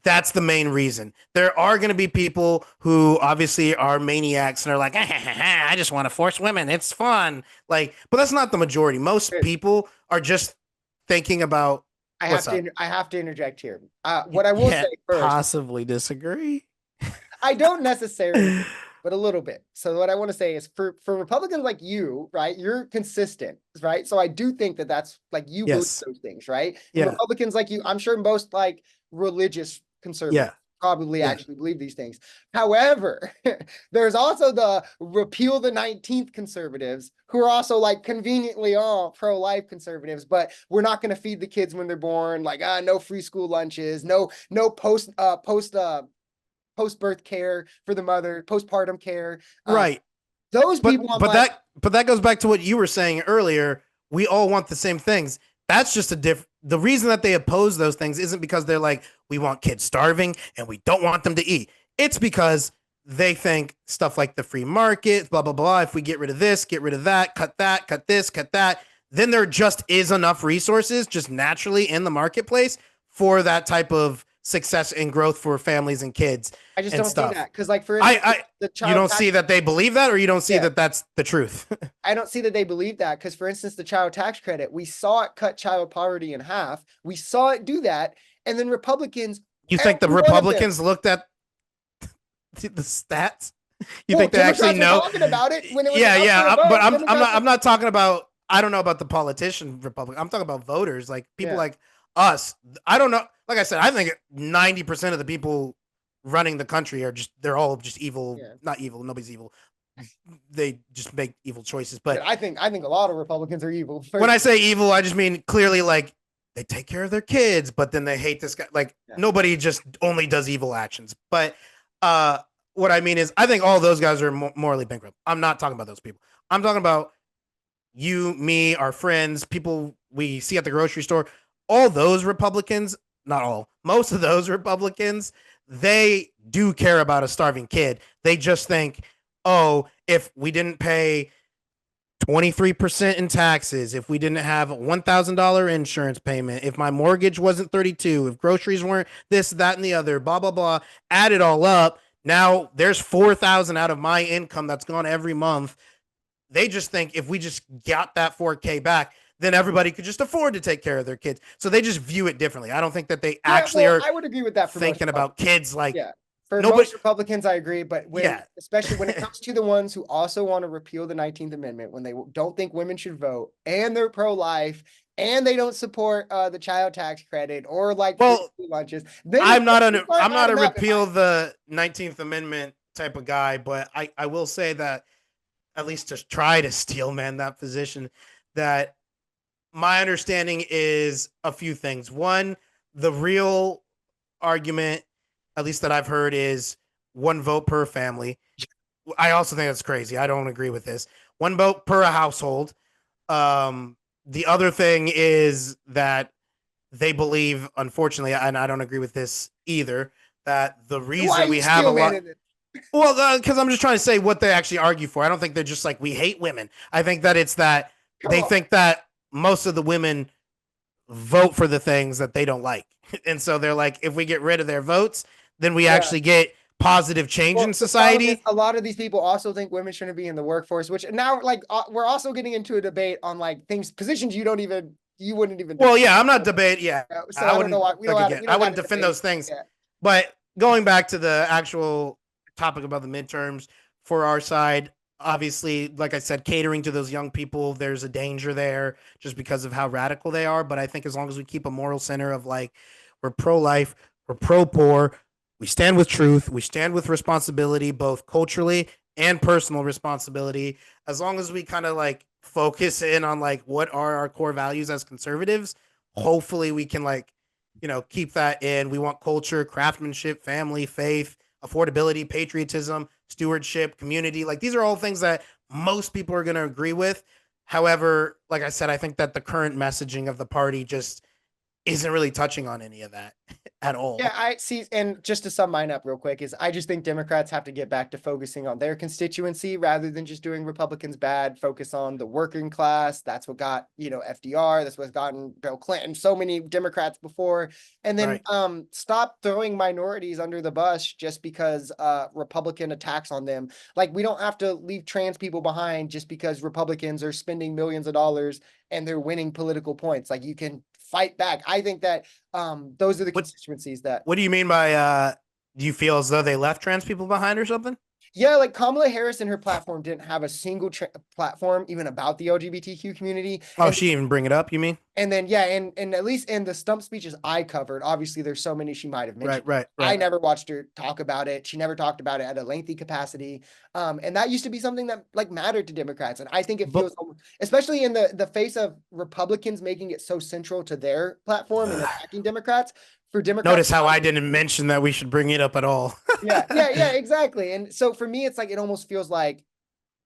That's the main reason. There are going to be people who obviously are maniacs and are like, I just want to force women. It's fun. Like, but that's not the majority. Most people are just thinking about. I have to interject here. What I will say first. Possibly disagree. I don't necessarily, but a little bit. So what I want to say is for Republicans like you, right, you're consistent, right? So I do think that that's like you believe those things, right? And Republicans like you, I'm sure most like religious conservatives probably actually believe these things. However, there's also the repeal the 19th conservatives who are also like conveniently all pro-life conservatives, but we're not going to feed the kids when they're born. Like, no free school lunches, no post-birth care for the mother, postpartum care. Right. Those people. But that goes back to what you were saying earlier. We all want the same things. That's just the reason that they oppose those things isn't because they're like, we want kids starving and we don't want them to eat. It's because they think stuff like the free market, blah, blah, blah. If we get rid of this, get rid of that, cut this, cut that, then there just is enough resources just naturally in the marketplace for that type of success and growth for families and kids. I just don't see that because, like, for instance, you don't see that they believe that, or you don't see that that's the truth. I don't see that they believe that because, for instance, the child tax credit, we saw it cut child poverty in half. We saw it do that, and then Republicans. You think the Republicans looked at the stats? You think they actually know? Talking about it when it was but I'm not talking about. I don't know about the politician Republican. I'm talking about voters, like people like us. I don't know. Like I said, I think 90% of the people running the country are they're all just evil, Yeah. not evil, nobody's evil. They just make evil choices. Yeah, But I think a lot of Republicans are evil. when I say evil, I just mean clearly like they take care of their kids, but then they hate this guy. Like Yeah. nobody just only does evil actions. But uh, what I mean is, I think all those guys are morally bankrupt. I'm not talking about those people. I'm talking about you, me, our friends, people we see at the grocery store. All those Republicans, not all, most of those Republicans, they do care about a starving kid. They just think, oh, if we didn't pay 23% in taxes, if we didn't have a $1,000 insurance payment, if my mortgage wasn't 32, if groceries weren't this, that, and the other, blah, blah, blah, add it all up. Now there's 4,000 out of my income that's gone every month. They just think if we just got that 4K back, then everybody could just afford to take care of their kids. So they just view it differently. I don't think that they actually are I would agree with that for thinking about kids like for nobody. most Republicans, I agree. But especially when it comes to the ones who also want to repeal the 19th Amendment, when they don't think women should vote and they're pro-life and they don't support the child tax credit or like lunches, I'm not a repeal the 19th Amendment type of guy, but I will say that at least to try to steel man that position, that my understanding is a few things. One, the real argument, at least that I've heard, is one vote per family. I also think that's crazy. I don't agree with this. One vote per household. The other thing is that they believe, unfortunately, and I don't agree with this either, that the reason we have a lot. Well, because I'm just trying to say what they actually argue for. I don't think they're just like, we hate women. I think that it's that they think that most of the women vote for the things that they don't like. And so they're like, if we get rid of their votes, then we actually get positive change in society. A lot of these people also think women shouldn't be in the workforce, which now like we're also getting into a debate on like positions you wouldn't even. Well, yeah, I'm not debating. Yeah. So I don't know why I wouldn't defend those things. Yeah. But going back to the actual topic about the midterms for our side, obviously, like I said, catering to those young people, there's a danger there just because of how radical they are. But I think as long as we keep a moral center of like, we're pro-life, we're pro-poor, we stand with truth, we stand with responsibility, both culturally and personal responsibility. As long as we kind of like focus in on like what are our core values as conservatives, hopefully we can like, keep that in. We want culture, craftsmanship, family, faith, affordability, patriotism, stewardship, community. Like these are all things that most people are going to agree with. However, like I said, I think that the current messaging of the party just isn't really touching on any of that at all. Yeah, I see. And just to sum mine up real quick is I just think Democrats have to get back to focusing on their constituency rather than just doing Republicans bad, focus on the working class. That's what got, FDR. That's what's gotten Bill Clinton, so many Democrats before. And then stop throwing minorities under the bus just because Republican attacks on them. Like we don't have to leave trans people behind just because Republicans are spending millions of dollars and they're winning political points. Like you can fight back. I think that those are the constituencies that. What do you mean by do you feel as though they left trans people behind or something? Yeah, like Kamala Harris and her platform didn't have a single platform even about the LGBTQ community. Oh, she didn't even bring it up, you mean? And then, yeah, and at least in the stump speeches I covered, obviously there's so many she might have mentioned. Right. I never watched her talk about it. She never talked about it at a lengthy capacity. And that used to be something that like mattered to Democrats. And I think it feels, especially in the face of Republicans making it so central to their platform and attacking Democrats. For Democrats, notice how I didn't mention that we should bring it up at all. yeah, exactly. And so for me, it's like it almost feels like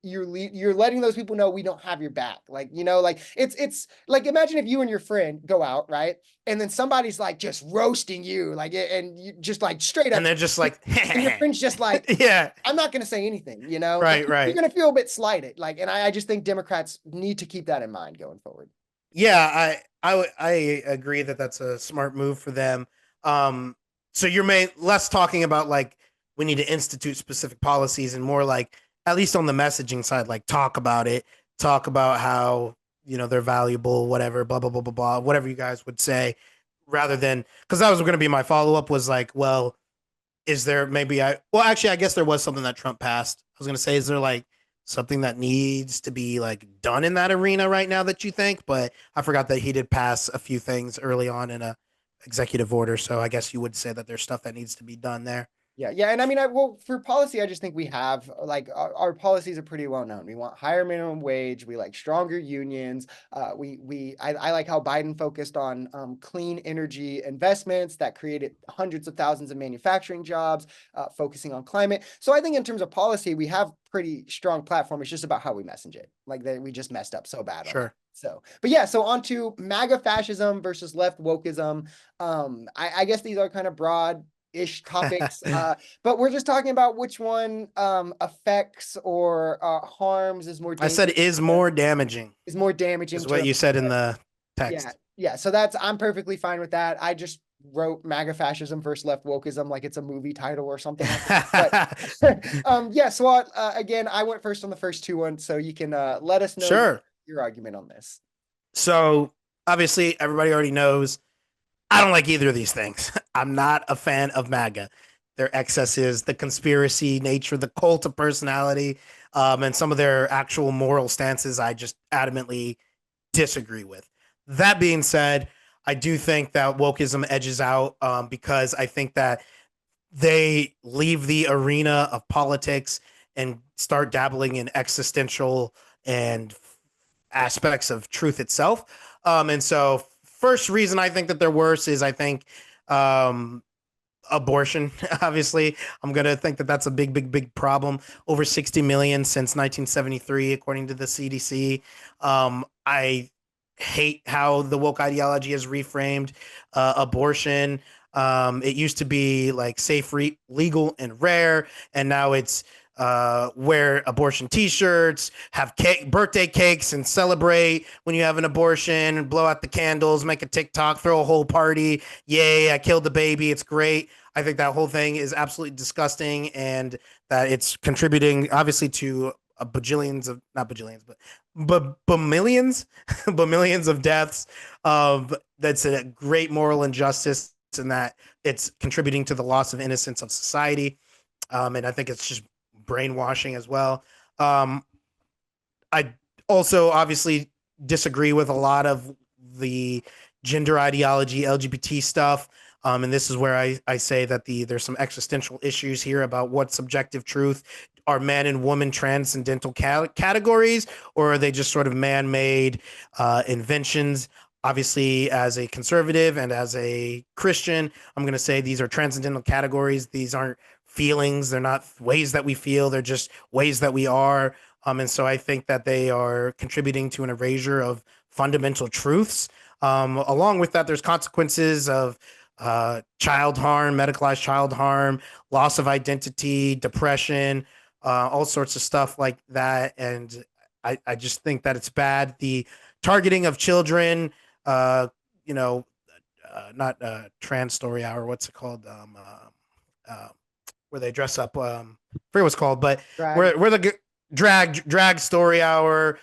you're letting those people know we don't have your back. Like, like it's like imagine if you and your friend go out, right? And then somebody's like just roasting you, like, and you just like straight up, and they're just like, and your friend's just like, yeah, I'm not gonna say anything, right. You're gonna feel a bit slighted, like, and I just think Democrats need to keep that in mind going forward. Yeah, I agree that that's a smart move for them. So you're less talking about like we need to institute specific policies and more like at least on the messaging side, like talk about it, talk about how they're valuable, whatever, blah blah blah blah blah, whatever you guys would say, rather than because that was going to be my follow up was like, well, is there actually I guess there was something that Trump passed. I was going to say, is there like something that needs to be like done in that arena right now that you think? But I forgot that he did pass a few things early on in a executive order, so I guess you would say that there's stuff that needs to be done there. Yeah, yeah, and I mean, well, for policy, I just think we have like our policies are pretty well known. We want higher minimum wage. We like stronger unions. I like how Biden focused on clean energy investments that created hundreds of thousands of manufacturing jobs, focusing on climate. So I think in terms of policy, we have pretty strong platform. It's just about how we message it. Like that, we just messed up so bad on it. Sure. So, but yeah, so on to MAGA fascism versus left wokeism. I guess these are kind of broad ish topics. But we're just talking about which one affects or harms is more I said dangerous, is more damaging, is more damaging is to what you said in America. the Yeah, text. yeah. So that's I'm perfectly fine with that. I just wrote MAGA fascism versus left wokeism like it's a movie title or something like that. But yeah. So again, I went first on the first two ones, so you can let us know Sure. your argument on this. So obviously, everybody already knows I don't like either of these things. I'm not a fan of MAGA. Their excesses, the conspiracy nature, the cult of personality, and some of their actual moral stances, I just adamantly disagree with. That being said, I do think that wokeism edges out because I think that they leave the arena of politics and start dabbling in existential and aspects of truth itself. And so, first reason I think that they're worse is I think um, abortion. Obviously, I'm gonna think that that's a big problem. Over 60 million since 1973, according to the CDC. I hate how the woke ideology has reframed abortion. It used to be like safe, legal, and rare, and now it's wear abortion T-shirts, have birthday cakes, and celebrate when you have an abortion, blow out the candles, make a TikTok, throw a whole party. Yay! I killed the baby. It's great. I think that whole thing is absolutely disgusting, and that it's contributing obviously to a bajillions of not bajillions, but millions, but millions of deaths. That's a great moral injustice, and that it's contributing to the loss of innocence of society. And I think it's just brainwashing as well. Um, I also obviously disagree with a lot of the gender ideology, LGBT stuff. And this is where I say that there's some existential issues here about what subjective truth are man and woman transcendental categories, or are they just sort of man-made inventions? Obviously, as a conservative and as a Christian, I'm going to say these are transcendental categories. These aren't feelings. They're not ways that we feel. They're just ways that we are. And so I think that they are contributing to an erasure of fundamental truths. Along with that, there's consequences of child harm, medicalized child harm, loss of identity, depression, all sorts of stuff like that. And I just think that it's bad. The targeting of children, uh, you know, not trans story hour. What's it called? Where they dress up. I forget what's called, but Drag. where the drag story hour,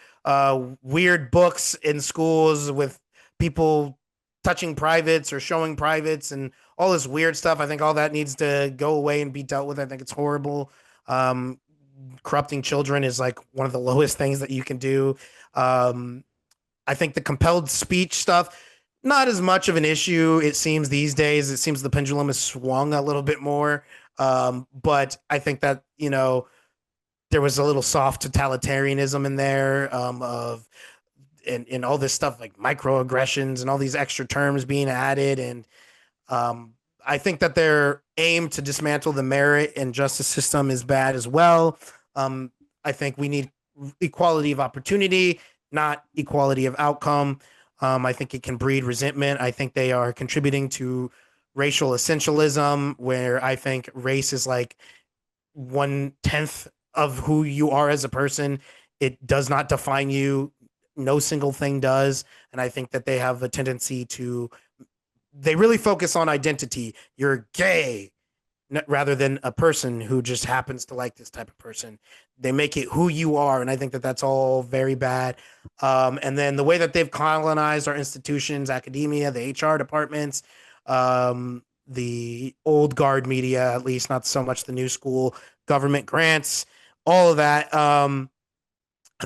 weird books in schools with people touching privates or showing privates and all this weird stuff. I think all that needs to go away and be dealt with. I think it's horrible. Um, Corrupting children is like one of the lowest things that you can do. Um, I think the compelled speech stuff, not as much of an issue. It seems these days, it seems the pendulum has swung a little bit more. But I think that, there was a little soft totalitarianism in there of and all this stuff like microaggressions and all these extra terms being added. And I think that their aim to dismantle the merit and justice system is bad as well. I think we need equality of opportunity, not equality of outcome. I think it can breed resentment. I think they are contributing to racial essentialism, where I think race is like 1/10 of who you are as a person. It does not define you. No single thing does. And I think that they have a tendency to, they really focus on identity. You're gay, rather than a person who just happens to like this type of person. They make it who you are. And I think that that's all very bad. And then the way that they've colonized our institutions, academia, the HR departments, the old guard media, at least not so much the new school, government grants, all of that, I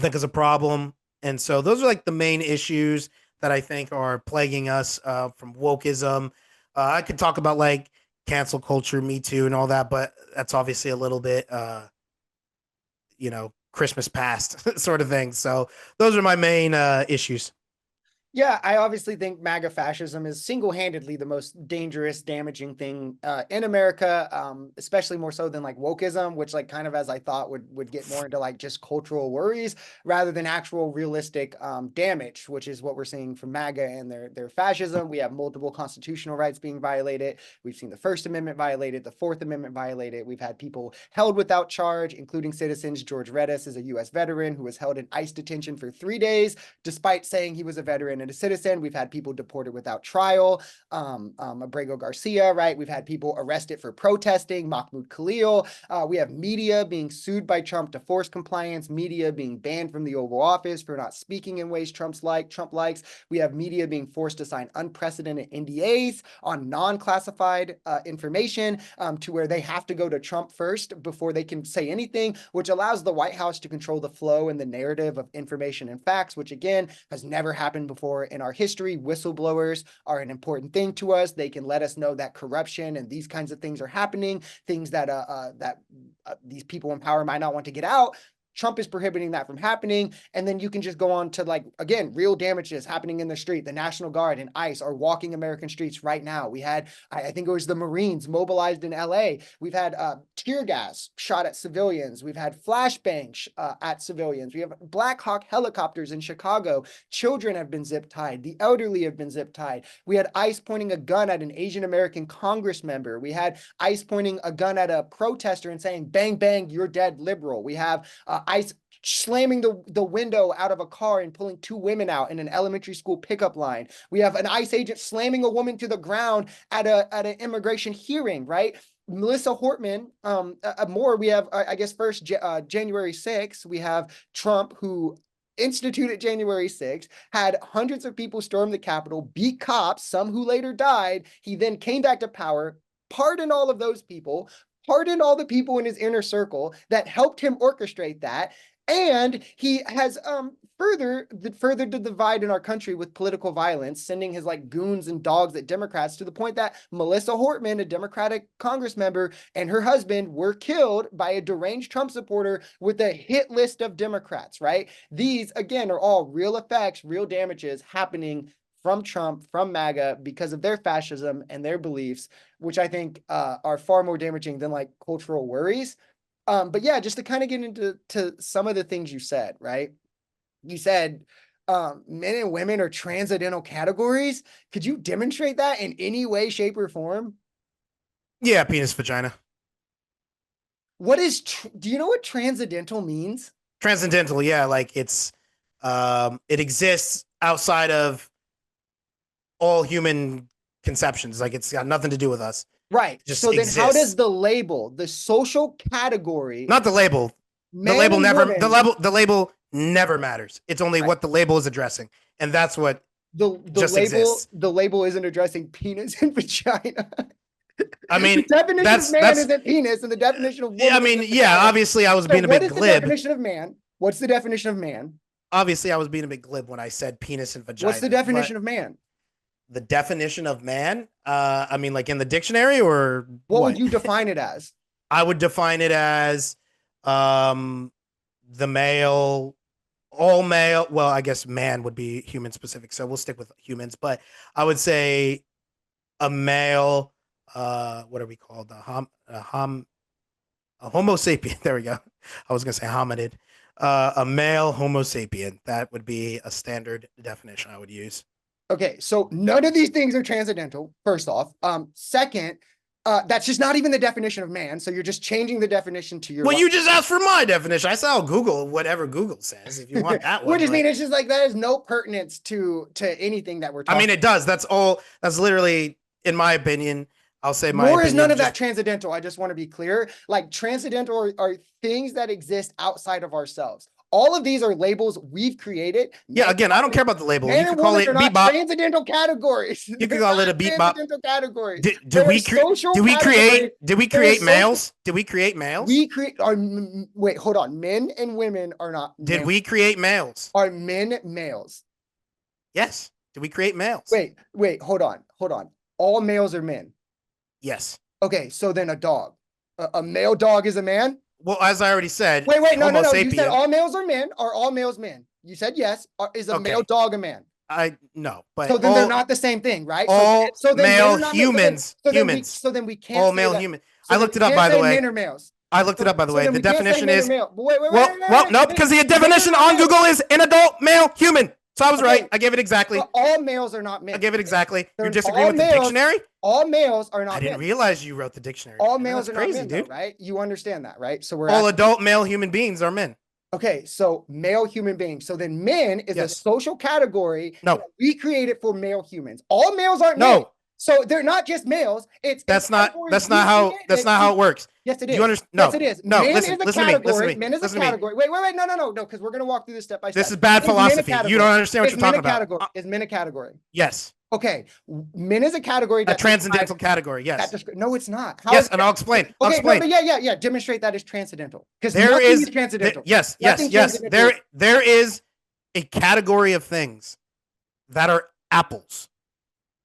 think is a problem. And so those are like the main issues that I think are plaguing us from wokeism. I could talk about like cancel culture, Me Too, and all that. But that's obviously a little bit, Christmas past sort of thing. So those are my main issues. Yeah, I obviously think MAGA fascism is single-handedly the most dangerous, damaging thing in America, especially more so than like wokeism, which like kind of as I thought would get more into like just cultural worries rather than actual realistic damage, which is what we're seeing from MAGA and their fascism. We have multiple constitutional rights being violated. We've seen the First Amendment violated, the Fourth Amendment violated. We've had people held without charge, including citizens. George Redis is a U.S. veteran who was held in ICE detention for 3 days, despite saying he was a veteran and a citizen. We've had people deported without trial. Abrego Garcia, right? We've had people arrested for protesting. Mahmoud Khalil. We have media being sued by Trump to force compliance. Media being banned from the Oval Office for not speaking in ways Trump likes. We have media being forced to sign unprecedented NDAs on non-classified information to where they have to go to Trump first before they can say anything, which allows the White House to control the flow and the narrative of information and facts, which again has never happened before in our history. Whistleblowers are an important thing to us. They can let us know that corruption and these kinds of things are happening, things that these people in power might not want to get out. Trump is prohibiting that from happening. And then you can just go on to like, again, real damages happening in the street. The National Guard and ICE are walking American streets right now. We had, I think it was the Marines mobilized in LA. We've had tear gas shot at civilians. We've had flashbangs at civilians. We have Black Hawk helicopters in Chicago. Children have been zip tied. The elderly have been zip tied. We had ICE pointing a gun at an Asian American Congress member. We had ICE pointing a gun at a protester and saying, bang, bang, you're dead, liberal. We have ICE slamming the window out of a car and pulling 2 women out in an elementary school pickup line. We have an ICE agent slamming a woman to the ground at an immigration hearing, right? Melissa Hortman, more, we have, I guess, first January 6th, we have Trump, who instituted January 6th, had hundreds of people storm the Capitol, beat cops, some who later died. He then came back to power, pardoned all of those people, pardoned all the people in his inner circle that helped him orchestrate that. And he has furthered the divide in our country with political violence, sending his like goons and dogs at Democrats to the point that Melissa Hortman, a Democratic Congress member, and her husband were killed by a deranged Trump supporter with a hit list of Democrats, right? These, again, are all real effects, real damages happening from Trump, from MAGA, because of their fascism and their beliefs, which I think are far more damaging than like cultural worries. But yeah, just to kind of get into some of the things you said, right? You said men and women are transcendental categories. Could you demonstrate that in any way, shape, or form? Yeah, penis, vagina. What is, do you know what transcendental means? Transcendental, yeah, like it exists outside of all human conceptions. Like it's got nothing to do with us. Right. Just so then exists. how does the label, the social category, not the label, the label never, women, the label never matters. It's only right. What the label is addressing. And that's what the label exists. The label isn't addressing penis and vagina. I mean, the definition of man isn't penis, and the definition of woman. I mean, yeah, obviously I was being a bit glib. What is the definition of man? What's the definition of man? Obviously, I was being a bit glib when I said penis and vagina. What's the definition of man? The definition of man? I mean, like in the dictionary, or what would you define it as? I would define it as the male, all male. Well, I guess man would be human specific, so we'll stick with humans. But I would say a male. What are we called? A homo sapien. There we go. I was gonna say hominid. A male homo sapien. That would be a standard definition I would use. Okay, so none of these things are transcendental, first off. Second, that's just not even the definition of man, so you're just changing the definition to your... Well, you just asked for my definition. I said I'll Google whatever Google says if you want that one. Which is, mean, it's just like, that has no pertinence to anything that we're talking about. I mean, it does. That's all. That's literally, in my opinion, I'll say my Nor opinion. Is none of that transcendental. I just want to be clear. Like, transcendental are things that exist outside of ourselves. All of these are labels we've created. Yeah, again, I don't care about the label. You can call it beatbop. Transcendental categories. You can call it a beatbop. Transcendental categories. Did we create males? Did we create males? We create. Wait, hold on. Men and women are not. Did we create males? Are men males? Yes. Did we create males? Wait. Hold on. All males are men. Yes. Okay, so then a dog. A male dog is a man? Well, as I already said, Wait, no. Homo You said sapien. all males are men. Are all males men? You said yes. Is a male Okay. dog a man? No, but So then they're not the same thing, right? all So then men male are not humans, humans, So then we can't all say male that. human. So I then looked we it up, can't by the say way. men or males. I looked it up, by the way. then The we can't say definition men or is male. Wait, well, no, because the definition on Google is an adult male human. So I was right. I gave it exactly. But all males are not men. I gave it exactly. You They're disagree all with the males- dictionary? All males are not I didn't men. realize you wrote the dictionary. All Man, males that's are crazy, not men, dude. though, right? You understand that, right? So we're All adult male human beings are men. okay, so male human beings. So then men is a Yes. social category No. that we created for male humans. All males aren't No. men. So they're not just males. It's That's not categories that's we not how created. that's not how it works. Yes, it Do is. you understand? No. Yes, it is. No, Men listen, is a listen to me. category. Listen to me. Men is a Listen to me. category. Wait, no, because we're gonna walk through this step by step. This is bad men a philosophy. You category? don't understand what Is you're men talking a category? about. Is men a category? Yes. Okay, men is a category A that transcendental category. Yes. no, it's not. How Yes, is and I'll explain. okay, I'll explain. No, but yeah. Demonstrate that as transcendental. Because There is transcendental. yes. Nothing There transcendental. is a category of things that are apples.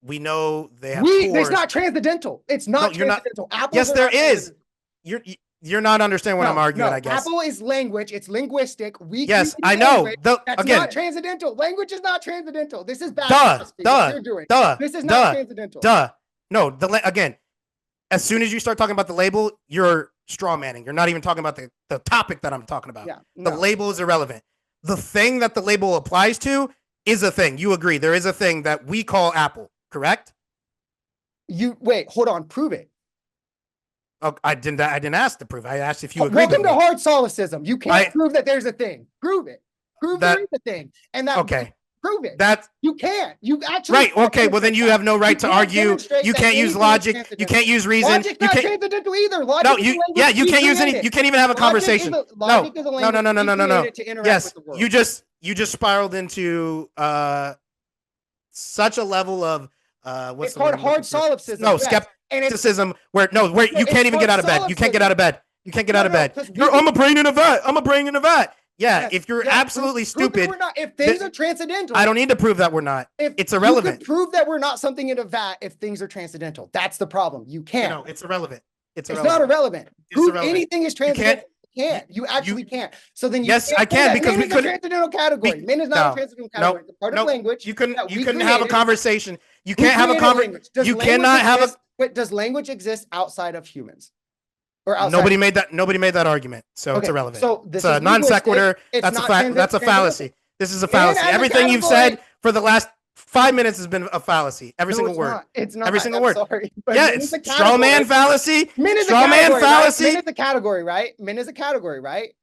We know they have It's pores. not transcendental. It's not No, you're not- transcendental. Apples Yes, are there not is. transcendental. You're not understanding what I'm arguing, No, I guess. Apple is language. It's linguistic. Yes, created I know. language. That's Again, not transcendental. Language is not transcendental. This is bad. philosophy, what duh, you're doing. duh, This is not transcendental. No, again, as soon as you start talking about the label, you're straw manning. You're not even talking about the topic that I'm talking about. Yeah, The label is irrelevant. The thing that the label applies to is a thing. You agree. There is a thing that we call Apple, correct? You wait, hold on, prove it. Oh, I didn't ask to prove. I asked if you agreed. Welcome to hard solicism. You can't I- prove that there's a thing. Prove it. Prove That- there is a thing. And that Okay. prove it. That's You can't. You actually right. Okay. Well, then you have no right to can't argue. demonstrate You that can't use anything is logic. You transcendental. can't use reason. Logic's You not can't. transcendental either. Logic No, is a you. language Yeah, you we can't use any. created. You can't even have a Logic conversation. is a language we No. created to interact Yes, with the world. you just spiraled into such a level of what's It's the word called I'm hard looking for? solipsism. No, yes. And it's skepticism. Where you it's can't even get out of called bed. You can't get out of bed. You can't get out of No, bed. 'cause we I'm a brain in a vat. I'm a brain in a vat. Yeah, Yes, if you're yes, absolutely prove that stupid, we're not. If things are transcendental, I don't need to prove that we're not. It's irrelevant. You could prove that we're not something in a vat if things are transcendental. That's the problem. You can't. No, it's irrelevant. It's not irrelevant. It's Prove irrelevant. anything is transcendental. You can't. You actually can't. So then Yes, can't I say can, that because men we is a couldn't- transcendental category. Men is not a transcendental category. It's a part of language. You couldn't that we have a created. conversation. You Who can't have a created conversation. language? Does You language cannot have a exist- But does language exist outside of humans? Or outside Nobody made that argument, so it's Okay, irrelevant. so this it's a is non linguistic. sequitur. It's That's a not fact. That's a transcendental. fallacy. This is a fallacy. as a Everything you've category- said for the last 5 minutes has been a fallacy. Every No, single it's word. not. It's not. Every single I'm word. Sorry, but Yeah, men it's is a straw man category. fallacy. Men is a straw man category, right? fallacy. Men is a category, right? Men is a category, right?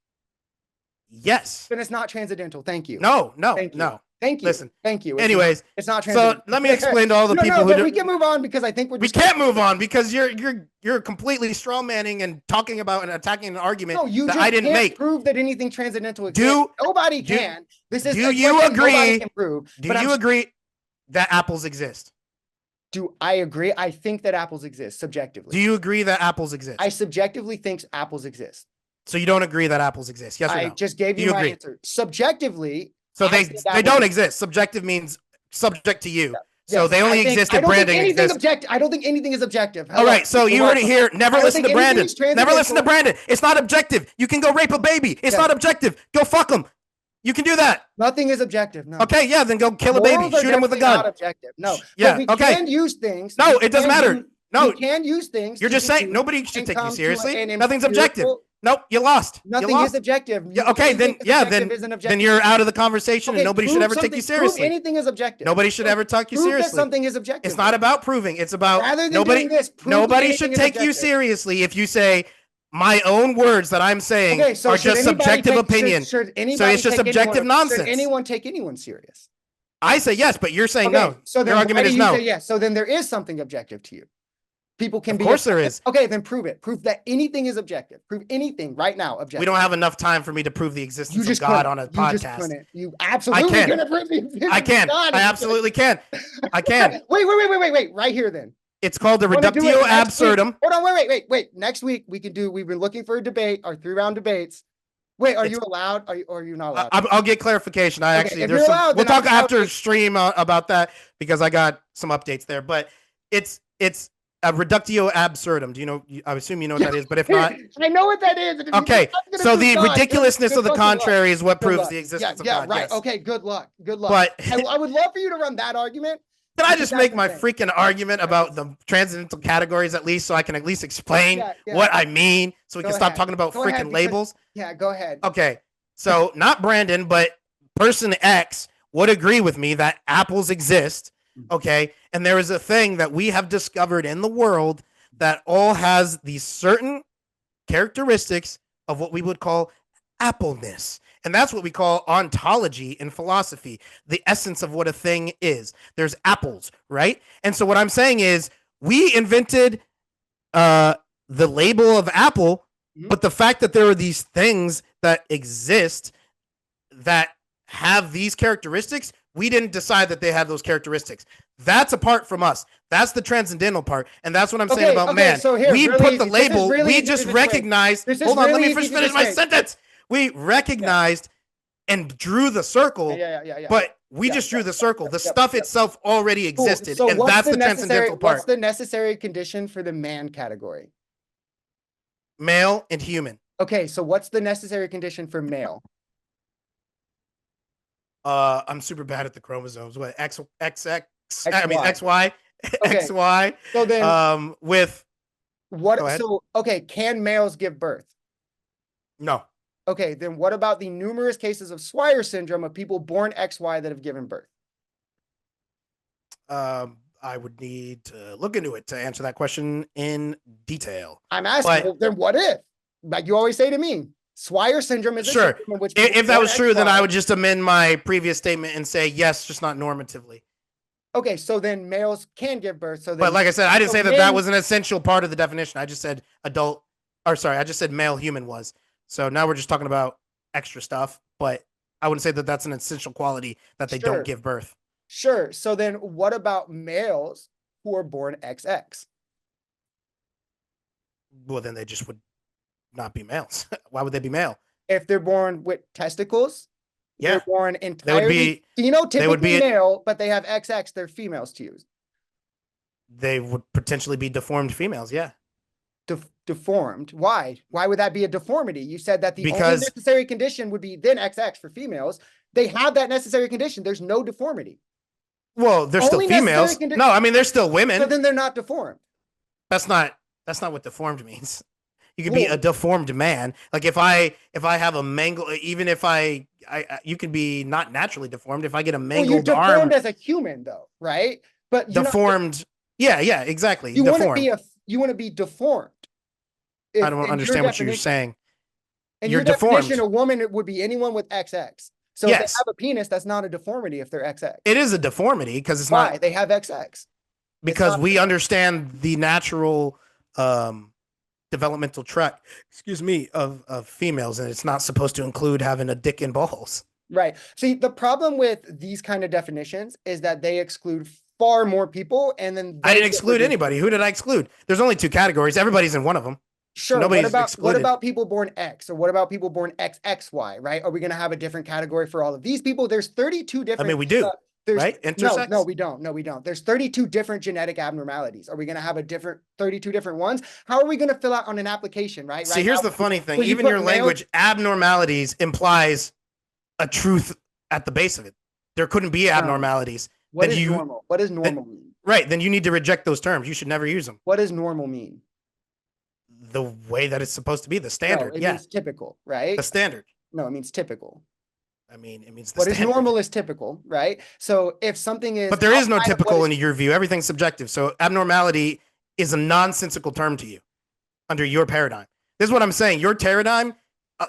Yes. Then it's not transcendental. Thank you. No. Thank you. No. Thank you. Listen. Thank you. Anyways, it's not so transcendental. let me explain to all the people who but do- we can move on because I think we're we just can't move on because you're completely straw manning and talking about and attacking an argument No, you that just I didn't can't make. prove that anything transcendental exists. Nobody can. This is do a you question agree- nobody can prove. Do But you agree that apples exist? Do I agree? I think that apples exist subjectively. Do you agree that apples exist? I subjectively think apples exist. So you don't agree that apples exist? Yes or I no? just gave Do you you my agree? answer. Subjectively, So I they think they apples don't exist. Subjective means subject to you. So Yes, they only I think- exist I if don't think branding anything exists. I don't think anything is objective. All right, so you heard it here. Never I don't listen to think anything Brandon. is Never listen to transcendental. Brandon. It's not objective. You can go rape a baby. It's Yeah. not objective. Go fuck him. You can do that. Nothing is objective. No. Okay, yeah, then go kill a Morals baby. are Shoot him with a definitely not gun. objective. No. Yeah, But we okay. can use things. No, we it doesn't can matter. use- No. we can use things. You're to just saying use nobody should and take come you to seriously. an Nothing's objective. empirical- Nope, you lost. You Nothing lost. is objective. Yeah, okay, then Anything yeah, subjective then isn't objective. you're out of the conversation, Okay, and nobody should prove ever take something- you prove seriously. anything is objective. Nobody should ever take you Prove that seriously. something is objective. It's not about proving. It's about Rather than nobody. doing this, prove Nobody anything should is take you objective. seriously if you say my own words that I'm saying Okay, so are should just anybody subjective take- opinion. Should anybody So it's just take subjective anyone- nonsense. Should anyone take anyone serious? I say yes, but you're saying no. So then Your why argument do is you no. say yes? So then there is something objective to you. People can Of be. course there is. Okay, then prove it. Prove that anything is objective. Prove anything right now objective. We don't have enough time for me to prove the existence You just of God couldn't. on a You just podcast. couldn't. You absolutely can. couldn't prove the existence I of can. God. I absolutely can. I can. Wait. Right here then. It's called the Wanna do it reductio next week? absurdum. Hold on, wait. Next week we could do. We've been looking for a debate, our 3-round debates. Wait, are you allowed? Or are you not allowed? I'll get clarification. I Okay, actually if there's you're some, allowed, we'll then talk after stream about that because I got some updates there. But it's reductio absurdum. Do you know? I assume you know what that is, but if not, I know what that is. Okay, so the ridiculousness of the contrary is what proves luck. the existence of Yeah, God. right. Yes. Okay, good luck. Good luck. But I would love for you to run that argument. can I just make my freaking argument about the transcendental categories at least, so I can at least explain what I mean, so we can stop talking about freaking labels? Yeah, go ahead. Okay, so not Brandon, but person X would agree with me that apples exist. Okay, and there is a thing that we have discovered in the world that all has these certain characteristics of what we would call appleness. And that's what we call ontology in philosophy, the essence of what a thing is. There's apples, right? And so what I'm saying is we invented the label of apple, but the fact that there are these things that exist that have these characteristics, we didn't decide that they have those characteristics. That's apart from us. That's the transcendental part. And that's what I'm saying about man. So here, we put the label, we just recognized. Hold on, let me finish my sentence. We recognized and drew the circle, but we just drew the circle. The stuff itself already existed, and that's the transcendental part. What's the necessary condition for the man category? Male and human. Okay, so what's the necessary condition for male? I'm super bad at the chromosomes. What XX? I mean XY. Okay. XY. So then, with what? So okay, can males give birth? No. Okay, then what about the numerous cases of Swyer syndrome of people born XY that have given birth? I would need to look into it to answer that question in detail. I'm asking, well, then what if? Like you always say to me, Swyer syndrome is sure. If that was true, then I would just amend my previous statement and say yes, just not normatively. Okay, so then males can give birth. So, then, but like I said, I didn't say that that was an essential part of the definition. I just said adult, or sorry, I just said male human was. So now we're just talking about extra stuff, but I wouldn't say that that's an essential quality that they don't give birth. Sure. So then what about males who are born XX? Well, then they just would not be males. Why would they be male? If they're born with testicles, they're born entirely they would be male, but they have XX, they're females to use. They would potentially be deformed females, yeah. Deformed. Why? Why would that be a deformity? You said that the only necessary condition would be then XX for females. They have that necessary condition. There's no deformity. Well, they're still females. No, I mean they're still women. So then they're not deformed. That's not what deformed means. You could be a deformed man. Like if I have a mangle, even if you could be not naturally deformed. If I get a mangled arm, you're deformed as a human, though, right? But deformed. Yeah, exactly. You want to be deformed. I don't understand what you're saying. You're deformed. A woman would be anyone with XX. So if they have a penis, that's not a deformity if they're XX. It is a deformity because it's not. Why? They have XX. Because we understand the natural developmental track, of females, and it's not supposed to include having a dick and balls. Right. See, the problem with these kind of definitions is that they exclude far more people, and then I didn't exclude anybody. Who did I exclude? There's only two categories. Everybody's in one of them. Sure. What about people born X, or what about people born XXY? Right? Are we going to have a different category for all of these people? There's 32 different. I mean, we do. Right? Intersex? No, we don't. No, we don't. There's 32 different genetic abnormalities. Are we going to have 32 different ones? How are we going to fill out on an application, right? See, here's the funny thing. Even your language, abnormalities implies a truth at the base of it. There couldn't be abnormalities. What is normal? What does normal mean? Right. Then you need to reject those terms. You should never use them. What does normal mean? The way that it's supposed to be, the standard. It means typical, right? The standard. No, it means typical. I mean, it means what is normal is typical, right? So if something is, but there is no typical in your view. Everything's subjective. So abnormality is a nonsensical term to you under your paradigm. This is what I'm saying. Your paradigm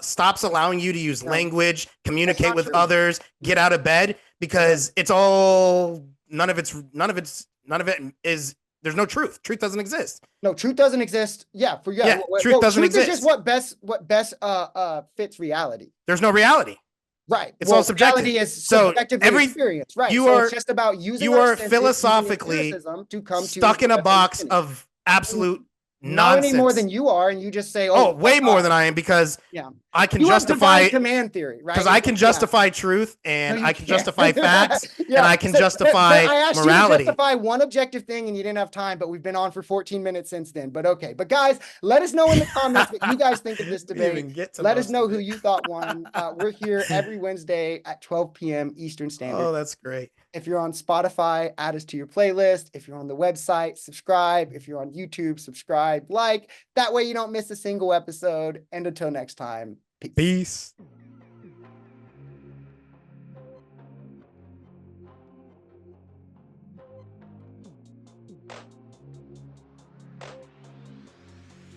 stops allowing you to use language, communicate with others, get out of bed, because it's all none of it is. There's no truth. Truth doesn't exist. No, truth doesn't exist. Yeah, truth doesn't exist. It's just what best fits reality. There's no reality. Right. It's all subjective. Reality is subjective experience. Right. It's just about using you are philosophically to come stuck in a box of absolute not any more nonsense. than you are, and you just say, Oh, way more than I am, because yeah, I can you have justify divine command theory, right? because I can Yeah. justify truth, No, and you I can can't. justify facts, Yeah. and I can So, justify I asked morality. you to justify one objective thing and you didn't have time, but we've been on for 14 minutes since then. But okay. But guys, let us know in the comments what you guys think of this We didn't even debate. get to Let us most know of who it. you thought won. We're here every Wednesday at 12 p.m. Eastern Standard. Oh, that's great. If you're on Spotify, add us to your playlist. If you're on the website, subscribe. If you're on YouTube, subscribe, like. That way you don't miss a single episode. And until next time, peace. Peace.